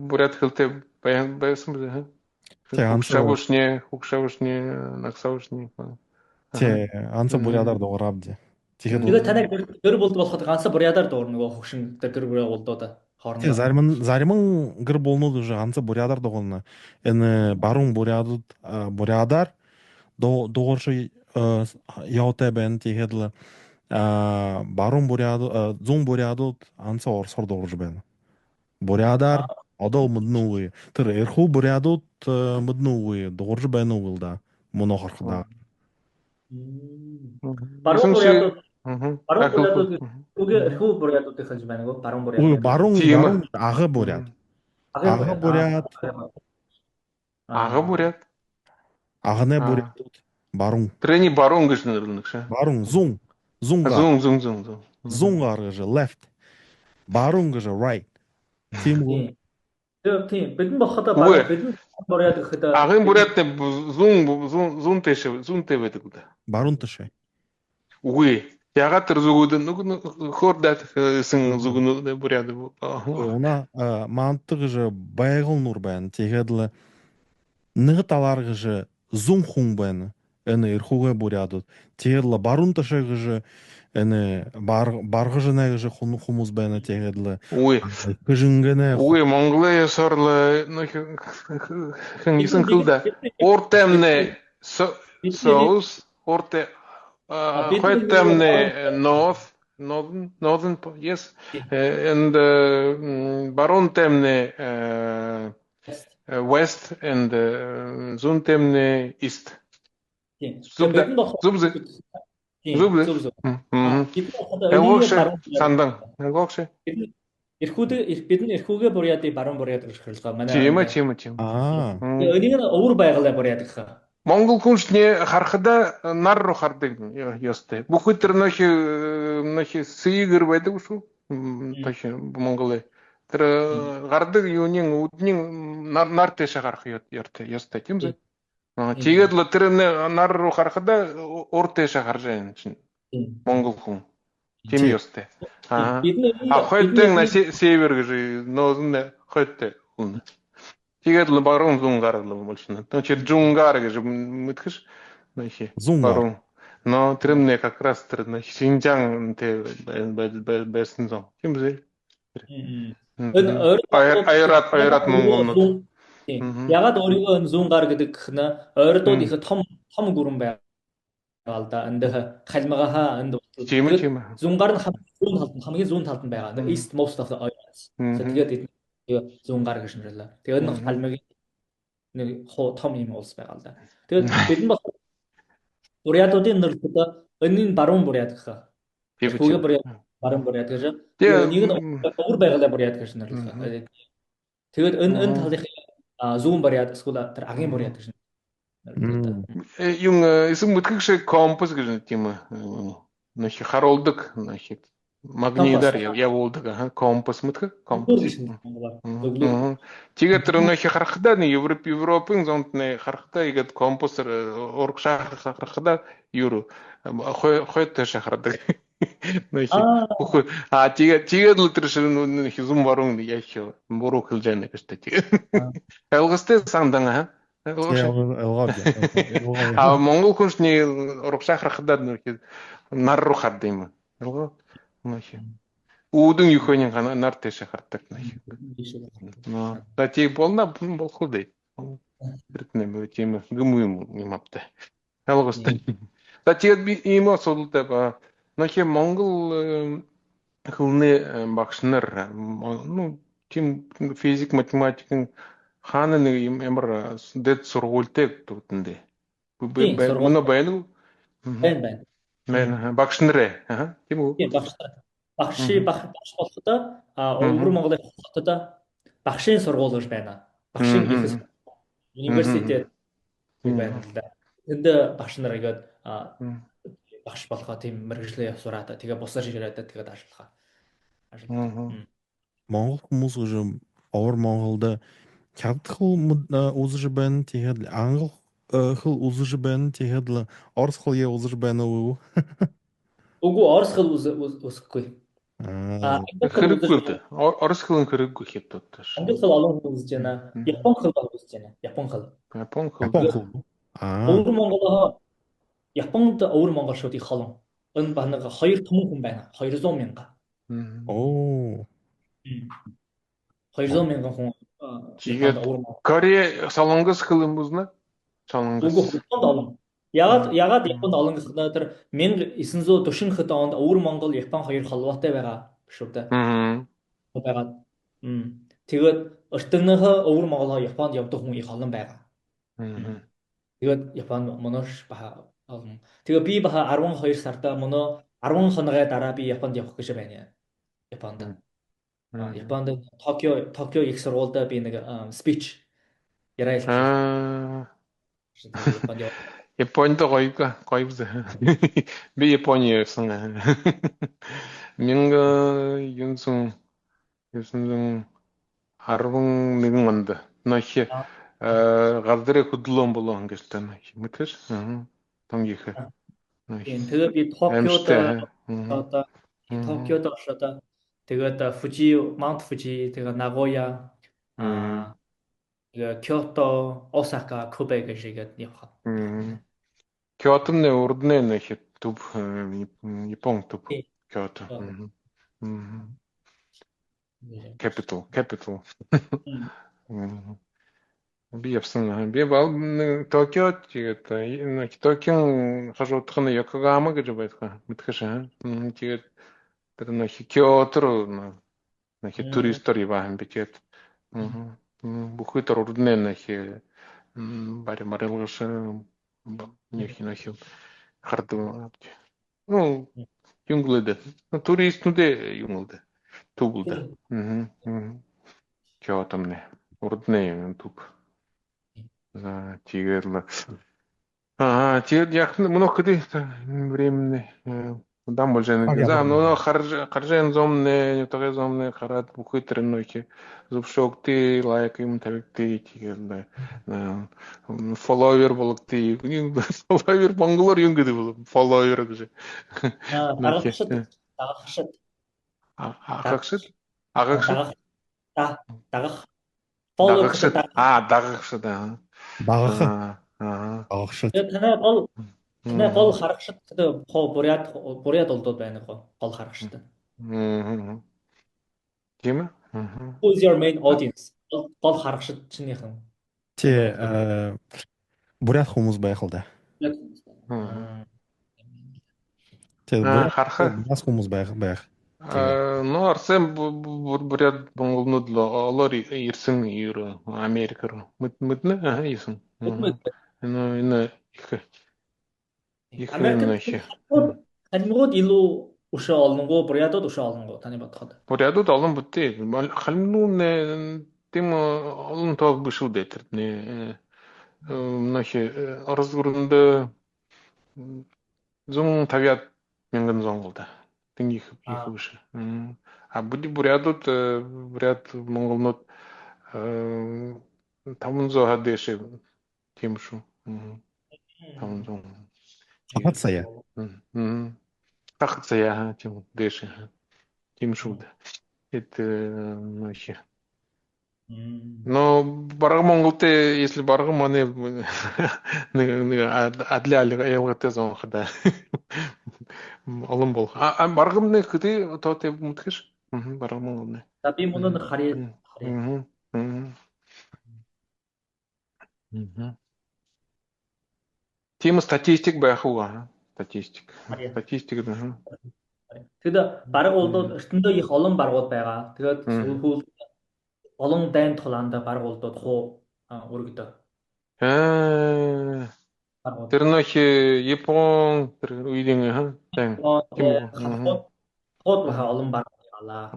бурят хэлтэй байсан бэ? Хукшавшны нагсавшны. Тий, анца бурядар дуураад. Тэгээд танай гэр бүлд болоход ганцхан бурядар дуур нөгөө хөгшин гэр бүлийн улдууд хоорондоо. Зарим гэр бүлнүүд уже ганцхан бурядар дуурна. Энэ баруун бурядар дуурш явтай байна. Тэгээд л баруун буряд зүүн бурядууд анца орсоор дуурж байна. Бурядар одоо мэднэ үгүй. Тэр эрхүү бурядууд мэднэ үгүй. Дуурж байна уу да. Мөнө хорхоо. Баруун бурядууд эрхүү бурядуудын хэлж байна уу? Баруун буряд. Баруун ага буряд. Агны бурядууд баруун. Трени баруун гэж нэрлэнэ шээ. Баруун зүүн гаргаж left. Баруун гэж right. Тийм үү? Тийм. Бидэн бохоо бидэн буряд гэхэд агын буряд зүүнтэй байдаг үү? Баруун ташаа. Үгүй. Ягаад тэр зүгүүд хөөрдөд гэсэн зүгнүүд буряд. Уна мантаг гэж байгал нур байна. Тэгээд л нэг талаар гэж зүүн хүн байна. Энэ эрхүүгээ бурядууд. Тэгээд л баруун ташаа гэж энэ баргаж нэг гэж хүмүүс байна. Тэгээд л гэжингэнэ Монголын сорл хэн исэн хөлдө ортемне соус орте Hoytemne northern, yes, and Barontemne west, and Zuntemne east. Сандан. Бидний эрхүүгээ буряд баруун буряд гэж хэлдэг манай. Тийм. Энийг өвөр байгалаа буряд гэх. Монгол хүнсний харахада нар руу хардаг ёстой. Бүхэд тэр нөх сэгэр байдаг шүү. Монгол тэр гардаг юуны үдний нар дэше харах ёстой тийм үү? Тэгээд л тэр нар руу харахада уур дэше харж байгаа чинь. Монгол хүн. Тийм ёстой. Хойдын север гэж нөөн хойд хүн. Тэгээд л баруун зүүн гаргалаа болчихно. Значит, джунгар гэж мэдхэш. Баруун. Но тэрмнээ как раз тэр Шинжаан байсан зон. Тийм үү? Ойрат монголнууд. Ягаад өөрийгөө зүүн гар гэдэг нь ойрдууд их том гүрэн байгаа л да. Энд халмагахаа энд зүүн гар нь хамгийн зүүн талд нь байгаа. East most of the islands. Тэгээд зүүн гар гэж нэрлээ. Тэгээд нэг халмыг нэг том юм улс байгаа л да. Тэгээд бидэн бас бурядуудын нэрлэлд энэ баруун буряд гэх. Хүүгээ буряд баруун буряд гэж. Тэгээд нэг нь өвөр байгалаа буряд гэж нэрлэдэг. Тэгээд энэ талын зүүн буряд эсвэл тэр агийн буряд гэж нэрлэдэг. Yung isang мэтгэгш компас гэж тийм нэг харуулдаг нэг магнидар явуулдаг компас мэтгэ компас. Тэгээд тэр нэг харахтаа нэг Европын зонд нэг харахтаа игээд компасер урагшаа харахтаа евро хойд шахардаг. Тэгээд л тэр хэзэн баруун яах буруу хэлж яана гэж тэгээд. Ялгастай сандан Монгол хүнсний урагшаа харахтаа нар руу хад юм. Үүдэн юхойн нар дэше хардаг. Да тий болно болох дээ. Тэрнээ тийм юм аптай. Ялгастай. Да тэгээд би ийм асуудалтай ба нөхи Монгол хүнээ багш нар тийм физик математикийн хаана нэг ямар дэд сургуультай төгтөндөө. Мөн байна уу? Байна. Багш нарэ тийм үү? Тийм багш болоход өвөр Монголын хотод багшийн сургууль гэж байна. Багшийн университет байна л да. Энд багш нар игээд багш болохоо тийм мэргэжлээ явуулаад тэгээ бусаар ширээд тэгээд ажиллахаа. ашигладаг. Монгол хүмүүс гэж овор Монголд хятад хэл үзэж байна. Тэгээд англи хэл үзэж байна. Тэгээд орос хэл үзэж байна уу? Үгүй орос хэл үсэхгүй. Англи хэл үзэж Хэрэггүй байна. дээ. Орос хэл хэрэггүй хятад тааш. Англи хэл олон хэл үзэж байна. Япон хэл бол үзэж байна. Япон хэл. Япон хэл. Япон хэл. Өвөр Монголоо Японд өвөр монголчууд их олон. Энэ баг 2 түмэн хүн байна. 200 мянга. Оо. 200 мянган хүн Японд өвөр монгол. Корея солонгос хэл юм байна. Үгүй Солонгос. Японд олон. Ягаад Японд олон гэх нь тэр 1940-ад онд өвөр Монгол Япон хоёр холбоотой байгаа биш үү дээ. Байгаад. Тэгээд өртөгнөөхөө өвөр Монголоо Японд явдаг хүн их олон байгаа. Тэгээд Японд монош баха олон. Тэгээ би баха 12 сарда моно 10 хоногийн дараа би Японд явах гэж байна. Японд. Японд Токио их сургуультай би нэг спич яриа хэлсэн. Японд гоё. Би Японд явсан. 1911 онд нөх газрын хөдлөөн болоо ингэж тань мэдээж. Тонгийнх. Тэгээ би Токиод очоод тэгээд Маунт Фужи тэгээд Нагоя тэгээ Кёто, Осака, Кобе гэж игээд явах. Кёотоны урдны нэг төв Япон төв Кёото. Capital. Би явсан. Би Токиод тэгээд Токион хажуудах нь Йокогама гэж байдаг. Мэдхэш. Тэгээд тэр нэг Кёото руу нэг туристор яваан бичээд бүхэд урдны нэг баримарлагш нөх хард юнглэд туристнууд юнглэд төвлөд Кёотомны урдны төв за тэгээд тэгээд яг мөнөх временный удаан болж байна. За нөгөө харжийн зомны, нутгийн зомны хараад бүхий тэр нөх зөвшөөгдөө лайк юм тавигдээ тэгээд фолловер болгодээ. Фолловер монголоор юм гэдэг бол фолловер гэж. Дагагшид. Дагагшид. Танай гол харагшид буряд олдод байна гол харагшид. Тийм ээ. Who is your main audience? Гол харагшид чинийхэн. Буряд хүмүүс байх л да. Харахад бас хүмүүс байх. Но Арсен буряд монголнууд л олоор ирсэн ер Америк руу мэднэ ирсэн. Энэ их Америкт илүү өшөө олонгоо бурядууд өшөө олонгоо таны бодоход. Бурядууд олон бүтээ. Халимнуу тийм олон тоо биш үү дээ тэр нэ. Нөх орос гүрэнд 150 мянган зонголда. Тэн их биш. Бурядууд монголнууд 500 хадээш тийм шүү. 500. Хатсая. Хатсая тийм дэш. Тийм шүү. Это нохи. Но бараг Монголд если бараг маны адляалга явгатай зонхда олон бол барагны хэдий тоотой мэдхэш бараг Монголны. За би мөн харъя. Тийм статистик байх уу? Статистик. Тэгэд бараг улдууд ертөндөө их олон баргууд байгаа. Тэгээд сүүл олон дайн тулаанд бараг улдууд хуу өргөдөө. Тэр нөх Япон тэр үеийн дайн. Хот баха олон бараг ялаа.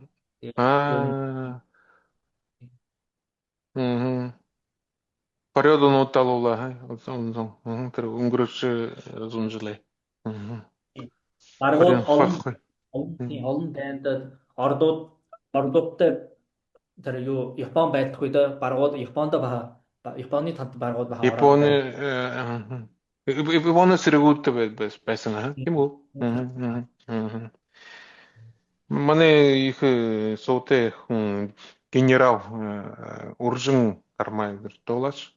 Периодонууд талуулаа тэр өнгөрөөж зун жилээ. Баргууд олон дайнд ордуудтай тэр юу Япон байдаг үед баргууд Японы танд баргууд баха ороод Японы байна. Японы сэргүүттэй байсан аа тийм үү? Манай их суутай хүн генерал уржин гармай дуулаач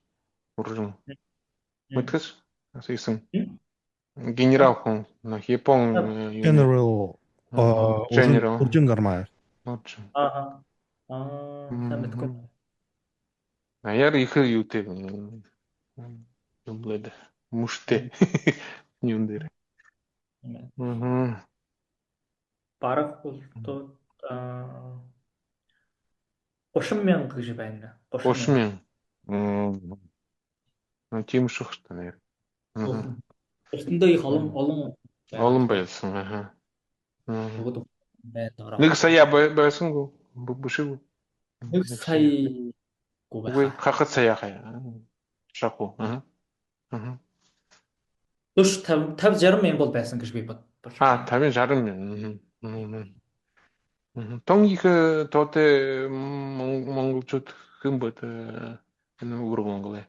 уржин мэдгэс асуусан генерал хүн Япон General General уржин гармаа. Аа. Сайн мэдгүй. Яар их юутэй юм блэд муштэй юм дээр. Бараг бол 30,000 гэж байна. 30,000. Тийм шүүх та нэр. Өсөндөө их олон байсан. Аха. Бүгд байна. 1 сая байсангүй бүшиг. 1 сая Үгүй хахад сая хаяа. Шаху. Төш 50-60 бол байсан гэж би бодож байна. 50-60 мянган. Том их тоотой монголчууд хэн бод энэ өвөр Монгол.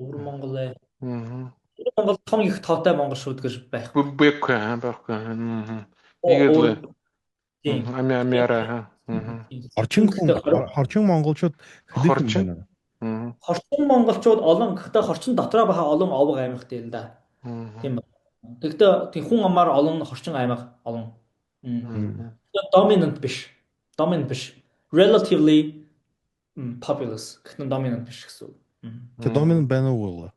Өвөр Монгол. Монгол том их тоотой монголчууд гэж байхгүй. Байхгүй. Игээд амиара. Хорчин монголчууд хорчин байна. Хорчин монголчууд олон гэхдээ хорчин дотроо баха олон овог аймагтай л да. Тийм ба. Тэгтээ тийм хүн амаар олон хорчин аймаг олон. Dominant биш. Relatively populous. Гэхдээ dominant биш гэсэн үг. Тэ dominant байна уу?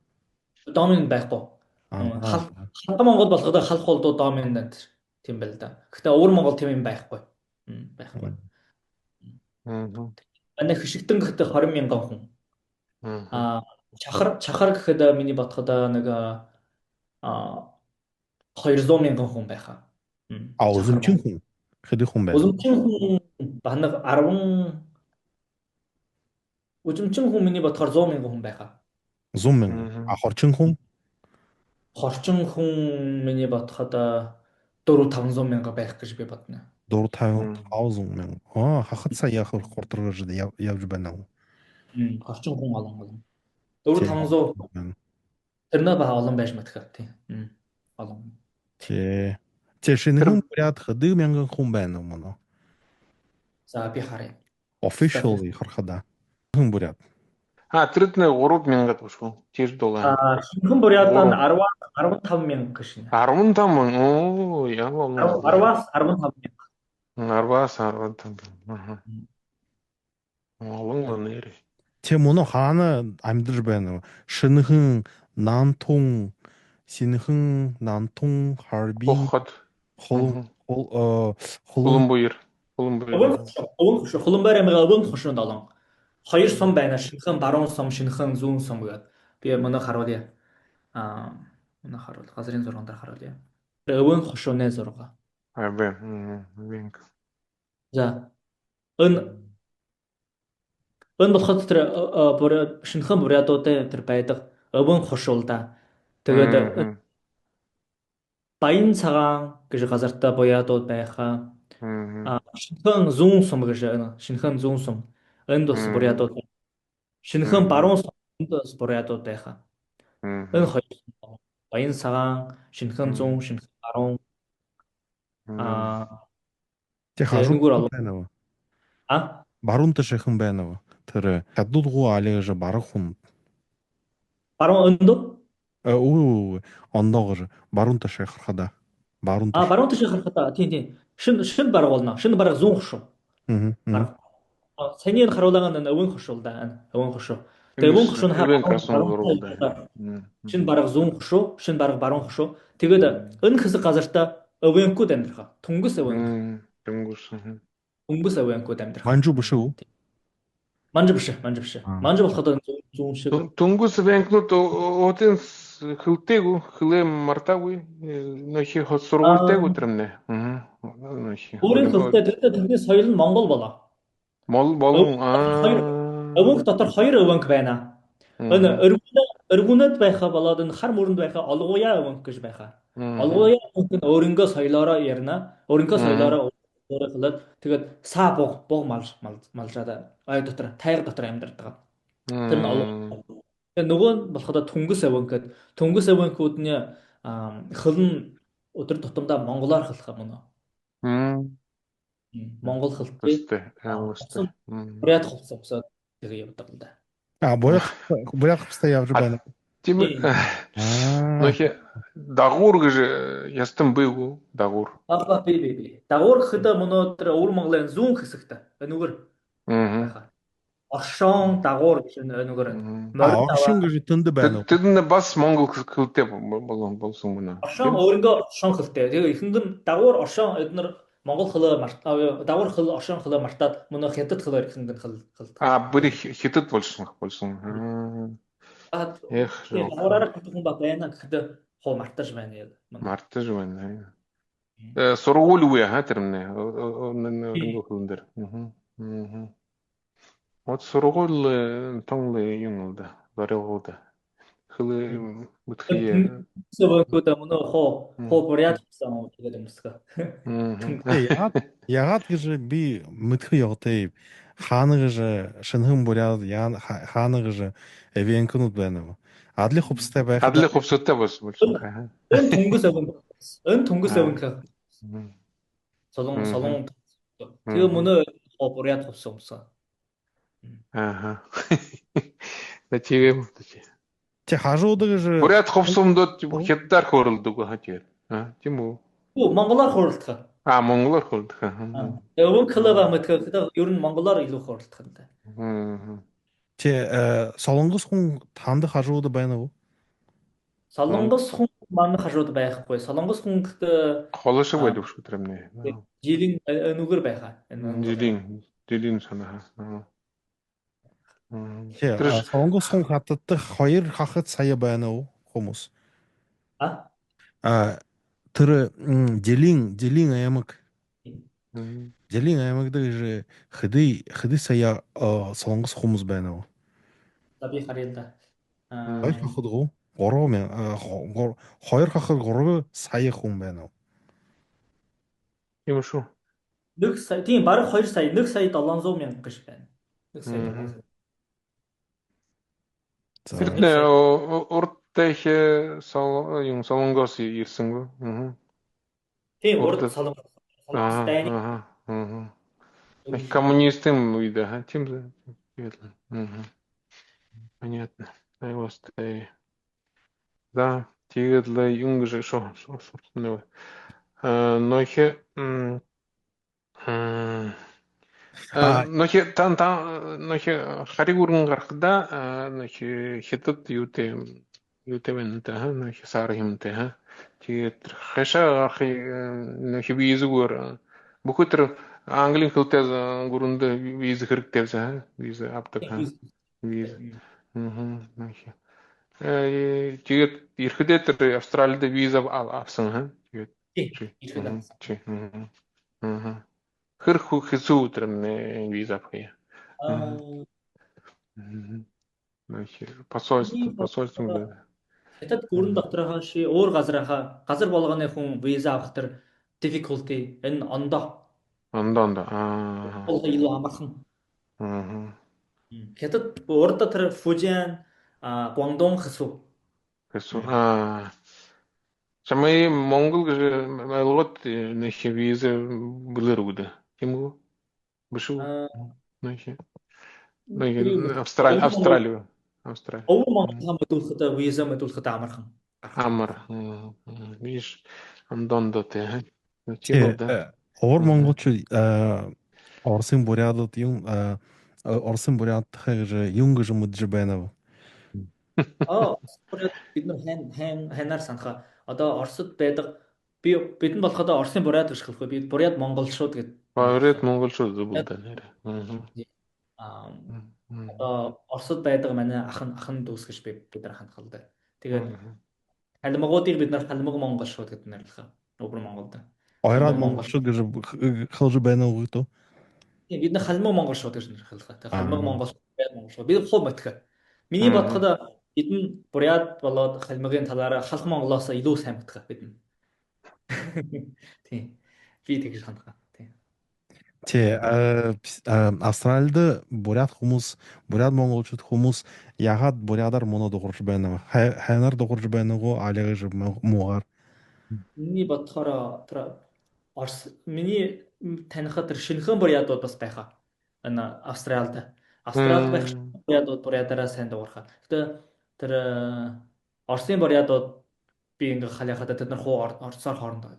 Dominant байхгүй. Халх Монгол болгоод халх болдоо dominant тийм байл да. Гэхдээ өвөр Монгол тийм юм байхгүй. Байхгүй. Манай хишигтэн гэхдээ 20,000 хүн. Чахар гэхэд миний бодоход нэг 200,000 хүн байхаа. Узамчин хүн. Хэд хүн байна? Узамчин хүн банаг 10 Узамчин хүн миний бодохоор 100,000 хүн байхаа. 100,000. Хорчин хүн? Хорчин хүн миний бодоход 400-500,000 байх гэж би бодно. 400,000. Хахад сая хурдгаж явж байна уу? Хорчин хүн олон. 400-500 тэрнээ баа олон байж мэдэх тийм. Олон. Шинэхэн буряд 2,000 хүн байна уу мөн үү? За би харъя. Officially харахада. Хүн буряд. Тэрд нэг 3,000 төгшгүй. Тэр доллар. Шинэхэн буряд нь 15,000 гэж. 15,000. Оо, яавал. 10-аас 15,000. 10-аас 15,000. Олон нэр. Тэ мөн хаана амьдарч байна уу? Шинэхэн Нантун Харбин Хуланбаяр. Хуланбаяр аймгийн өвөн хошуунд олон. 2 сум байна. Шинэхэн баруун сум, шинэхэн зүүн сум гэдэг. Би мөнө харуулъя. Мөнө харуул. Газрын зурган дээр харуулъя. Өвөн хошууны зураг. Винг. За. Энэ болоход тэр шинэхэн бурядуудын тэр байдаг өвөн хошуулда. Тэгээд Баян цагаан гэж газартаа буяадууд байхаа. Шинэхэн зүүн сум гэж шинэхэн зүүн сум. Энд бас бурядууд. Шинэхэн баруун сумд бас бурядууд байхаа. Энэ хоёр Баян цагаан, шинэхэн зүүн, шинэхэн баруун. Тэг хажуугаар байна уу? Баруун ташхан байна уу? Тэр хадуулгуу алигаж барах хүн. Баруун өндөө? Ондоогоор баруун ташаа харахада. Баруун ташаа харахада тийм. Шинэ бараг болно. Шинэ бараг зүүн хошуу. Саний харуулган нь өвөн хошуул да. Өвөн хошуу. Тэгээ өвөн хошуу шинэ бараг зүүн хошуу, шинэ бараг баруун хошуу. Тэгээд энэ хэсэг газартаа өвөнкүүд амьдрах. Түнгис өвөнк. Түнгис өвөнкүүд амьдрах. Манжу биш үү? Манжу биш. Манжу болоход зүүн шиг. Түнгис өвөнкнүүд одын хөвтэйгүү, хөлөө мартаагүй, нөхи сургуультайгүй тэрнэ. Өөрийн хөлтэй тэрний соёл нь Монгол болоо. Болон өвөнк дотор 2 өвөнк байна. Энэ өргөнөд байхаа болоод энэ хар мөрөнд байхаа олгоя өвөнк гэж байхаа. Олгоя өвөнк нь өөрөнгөө соёлоороо ярина. Өөрөнгөө соёлоороо өөрөглөд тэгээд саа буг малжаад ой дотор тайр дотор амьдардаг. Тэр нь олон. Тэгээд нөгөө нь болоход түнгис авин гэдэг түнгис авинкуудны хөл нь өдөр тутамдаа монголоор хэлэх юм уу? Монгол хэлтэй Өстэй. хувцас Өстэй. бурят хувцас өмсөд тэгээ явдаг юм да. Буряд хөвстэй явж байна. Тийм нөхе дагуур гэж ястан бэйгүү дагуур. Би. Дагуур гэхэд өнөөдөр өвөр Монголын зүүн хэсэгт өнөөгөр байхаа. Оршон дагуур гэж өнөөгөр морин Оршин гэж тэнд байна уу? Тэр нь бас монгол хэлтэй болсон мөн. Оршон өөрөнгөө оршон хэлтэй. Тэгээ ихэнд нь дагуур оршон эднэр монгол хэлээр мартаа дагуур хэл оршон хэлээр мартаад мөн хятад хэлээр ихэнд нь хэл. Бүр хятад болсон. Дагуураар хэлдэг хүн байна гэхэд хоо мартаж байна яг. Мартаж байна. Сургууль үе тэр нэ өөрөнгөө хэлэн дээр. Вот сургууль тонг юм да. Бариууда. Хэл бүтхий. Зөвхөн мөн хоо буряд гэсэн тэгээд өмсгөө. Ягаад гэж би мэдхий явдаа хаана гэж шинхэн буряд хаана гэж эвенкнууд байна уу? Адлын хувцастай байх. Адлын хувцастай болсон. Өн түнгис авин. Солон. Тэгээ мөнөө хоо буряд хувцас өмсгөө. Тэгээ Чи хажуудаг гэж буряд хувцсумдод хятадаар хөөрөлдөг хаа тийм үү? Монголоор хөөрөлдөх. Монголоор хөөрөлдөх. Өвөн хэлээр мэдээ ер нь монголоор илүү хөөрөлдөх юм да. Чи солонгос хүн танд хажууд байна уу? Солонгос хүн манай хажууд байхгүй. Солонгос хүн гэхдээ холоо шиг байдаг шүү тэр юмнэ. жилийн нүгэр байхаа. Жилийн санаа. Солонгос хүн хатдах 2 хахад сая байна уу хүмүүс? Тэр жилийн аймаг. Жилийн аймаг дээр хэдий сая солонгос хүмүүс байна уу? Би харъя да. 2 хахад 2 хахад 3 сая хүн байна уу? Тийм шүү. 1 сая тийм бараг 2 сая 1 сая 700 мянга гэж байна. 1 сая 700. Тэр урдтай юм солонгос ирсэнгүй. Тийм урд солонгос тайны. Коммунистын үед тийм. Понятно. Да, тэгээд л юм гэж собственно. Нохе харигурын гарахда нохе хятад юутэй байна та нохе сар юмтай тэгээд хашаа нохе визүүгээр бүхэл тэр английн хэлтэй гүрэнд виз хэрэгтэй байсан виз авдаг виз нохе тэгээд ирэхдээ тэр Австралид виз авсан тэгээд хэр хэсүү тэрнэ виз авах посольство Хятад гүрэн дотороо ши өөр газар болгоны хүн виза авах тэр difficulty энэ ондоо илүү амархан. Хятад урд тэр Фужиан Гуандун хэсүү. Чамай Монгол гэж ойлгоод нэг виза бүлэр өгдөө. Тийм үү? Биш үү? Нэг Австрали. Өвөр Монгол мэдүүлэхэд виза мэдүүлэхэд амархан. Виж амдондоо те. Өвөр монголч Оросын бурядад юм Оросын бурядах гэж юм гэж мэдж байна уу? Бид нар хайнаар санахаа одоо Оросд байдаг бидэнд болоход Оросын буряд гэж хэлэхгүй бид буряд монголчууд гэдэг. Буряд монголчууд зүгдээ нэр. Одоо Оросд байдаг манай ахын дүүс гэж бид нар хандхалдаг. Тэгээд халимгуудыг бид нар халимг монголчууд гэдэг нэрлэхэ. Өвөр Монголд. Ойроод монголчууд гэж хэлж байна уу гэдэг. Тийм бид нар халимг монголчууд гэж нэрлэхэ. Тэгээд халимг монголчууд бид хуу мэдхэ. Миний бодоход бидний буряд болоод халимгын талаараа халах монголоос илүү сайн мэдхэ бид. Тийм. Би тэгж хандхаа. Тийм. Тий, Австралид бурят монголчууд хүмүүс ягаад бурядаар мунаа дуурж байна вэ? Хайнаар дуурж байна уу? Алягаж муугаар. Миний бодохоор тэр миний танихад тэр шинхэн бурядууд бас байхаа. Энэ Австралид байх шинхэн бурядууд бурядаараа сайн дуурхаа. Гэтэ тэр Оросын бурядууд би ингээ халахад тэд нар хуу орцоор хоорондоо.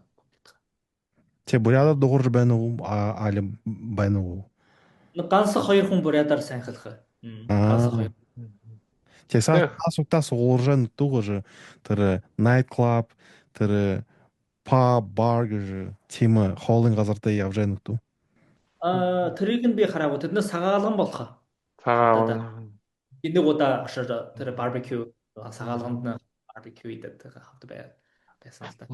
Тий, бурядаар дуурж байна уу? Алим байна уу? Ганцхан хоёр хүн бурядаар сайн халах. Ганцхан Аа. хоёр. Тий, Тэг. тас ууржан дуурж тэр night club тэр pub bar гэж тийм хоолын газар дээр явж байгаа нүгдүү. Тэрийг нь би хараагүй. Тэднээс сагаалган болох. Хатада. Цагаан. Энийг удаа очоод тэр барбекю сагаалганд нь барбекю идэт хавд байсан л да.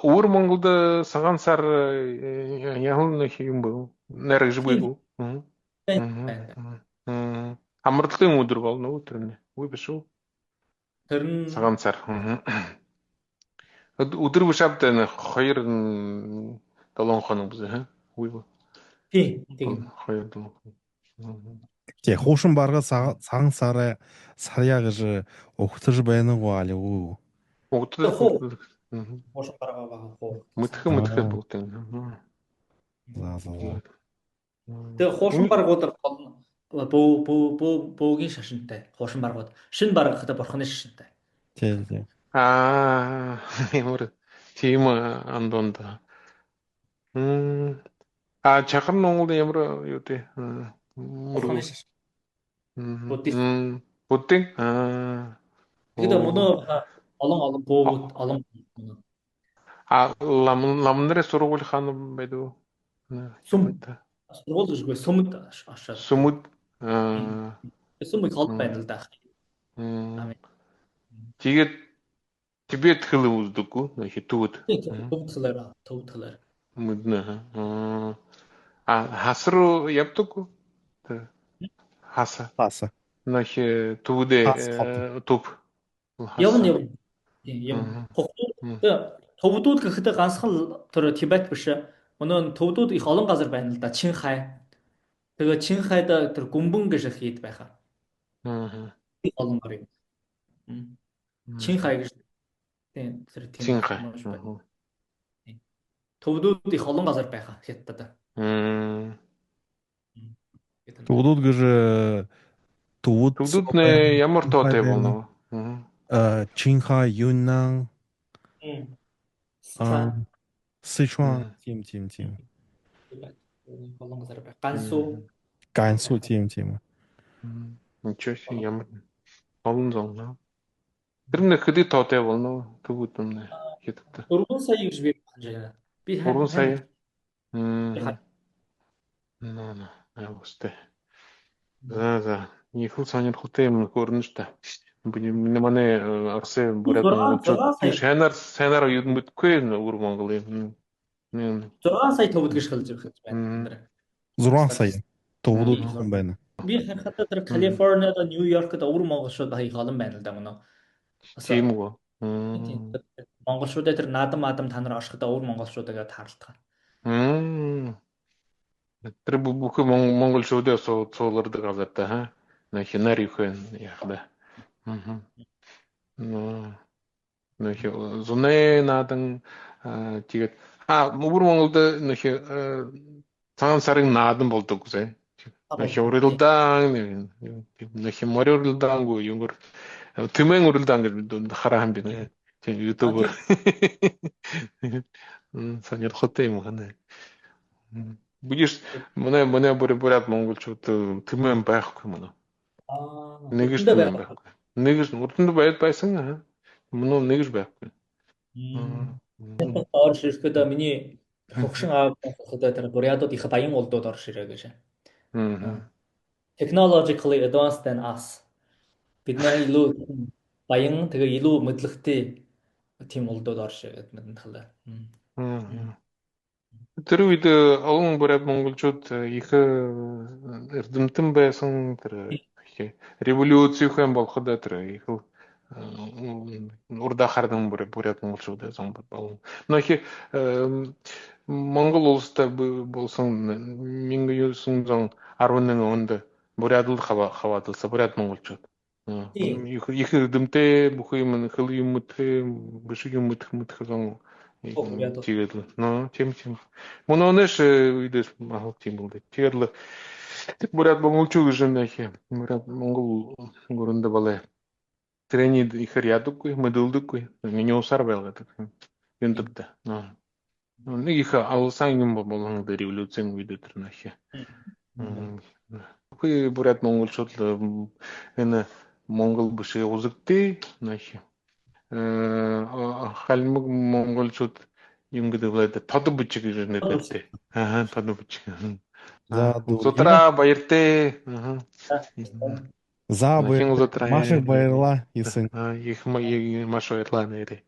Өвөр Монголд цагаан сар яхун юм бөө? Нэрэж буйг. Байна. Амралтын өдөр болно уу тэр нь? Үгүй биш үү? Тэр нь Цагаан сар. Өдөр биш авд 2-7 хоног биш хэ? Үгүй. тийм. 2-7. Тий, хуушин барга цагаан сарья гэж өгтөж байна уу аль юу? Өдөр Хош гаргаа байгаа хуу. мэдхэ бүгд. За. Тэгээ хуушин баргууд бөөгийн шашинтай. Хуушин баргууд. Шинэ баргахтай бурхны шашинтай. Тий. Ямар тийм андонда. Чахар Монгол ямар юу дээ? Бурхны шашин. Буддист. Буддing. Тэгээд мөнөө олон бөөгүүд олон Ламнэрэ сургууль хаан байдаг. сүм сургууль гэжгүй сүмд ашаа. Сүмд. Сүмд хол байна л да. Тэгээд Тибет хэл үздэггүй хитүүд. Төвдлэр. Мэднэ. Хасруу явдаггүй. Хаса. Нах төвдөө төв. Явна. Төвдүүд гэхдээ ганцхан тэр Тибет биш. Өнөө төвдүүд их олон газар байна л да. Чинхай. Тэгээ Чинхайд тэр гүмбэн гэж хэд байхаа. Олон гар юм. Чинхай гэж тэр тийм. Төвдүүд их олон газар байхаа хятадад. Төвдүүд гэж төвдүүд нэ ямар тоотой болно? Чинхай, Юннан, Сычуан, тийм. Олон газар байх. Гансу тийм. Ничего себе, ямар олон зон. Тэр нэг хэдий тоотой болно төвүүд юм хятадд. 4 сая гэж би ханжаа. Би 3 сая. Австай. За. Их сонирхолтой юм хөрнө ш та. Манай Орсын бүрээд монголчууд сайнаар юу мэдгүй өвөр Монгол юм. 6 сая төвд гэж хэлж байна. 6 сая төвдүүд хүн байна. Би харахад тэр Калифорниад, Нью-Йоркд өвөр монголчууд их олон байна л да мөн. Тийм үү. Монголчуудаа тэр наадам та нар оршиход өвөр монголчуудаа таарлтгаа. Тэр бүх монголчуудаа суулгардаг газар та хаа. Хинаар юу хэн яах вэ? Нөх зуны наадан тэгээд өвөр Монголд нөх цагаан сарын наадан болдог үзээ. Нөх урилдаан нөх морилдаангүй юнгөр тэмэн урилдаан гэж хараахан би YouTube-оор сонирхолтой юм хана. Бүгд манай бүрээд монголчууд тэмэн байхгүй мөн. Нэгж байхгүй. Нэгж урданд байсан мөн нэгж байхгүй. Орш ирэхэд миний хөгшин аав гэхэд тэр бурядууд их баян улдууд орш ирээ гэж. Technologically advanced than us. Бид нар илүү баян тэгээ илүү мэдлэгтэй тийм улдууд орш ирээд мэдэн талаа. Тэр үед олон бүрээд монголчууд их эрдэмтэн байсан тэр революцийн болоход тэр их урда хардсан бурят монголчууд зам бол. Но их Монгол улстай болсон 1911 онд бурядл хаваадалса бурят монголчууд. Тийм. Их эрдэмтэй бүх юм хэл юмт биш юмт хэзэн Бурят. тэгээд тийм Мөнөөш үйдээс мах тийм бол. Тэгэхээр бурят монголчууд гэж юм яхи. Бурят монгол гөрөндө болоо. Трени ихэр ядаггүй мэдүүлдэггүй. Миний усаар байлгадаг. Юндэрдэ. Нэг их алсан юм болон революцийн үед өдр нахи. Хүй бурят монголчууд энэ монгол биш узэгтэй нахи. Халмаг монголчууд юм гэдэг болоод тод бичиг гэж нэрлэдэг. Тод бичиг. Зутра баяртай. За маш их баярлалаа хийсэн. Их маш баярлалаа нэрээ.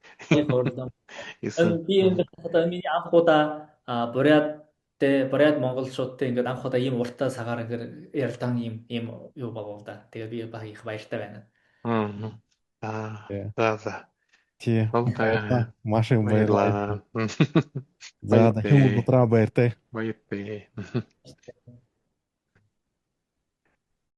Би ингээд одоо миний анх удаа бурят монголчуудтай ингээд анх удаа ийм уртаа цагаар ингээд ярилдан ийм юу байгаа да. Тэгээ би баг их баяртай байна. За. Тий. Маш их баярлалаа. За дахин удаа баяртай. Баяртай.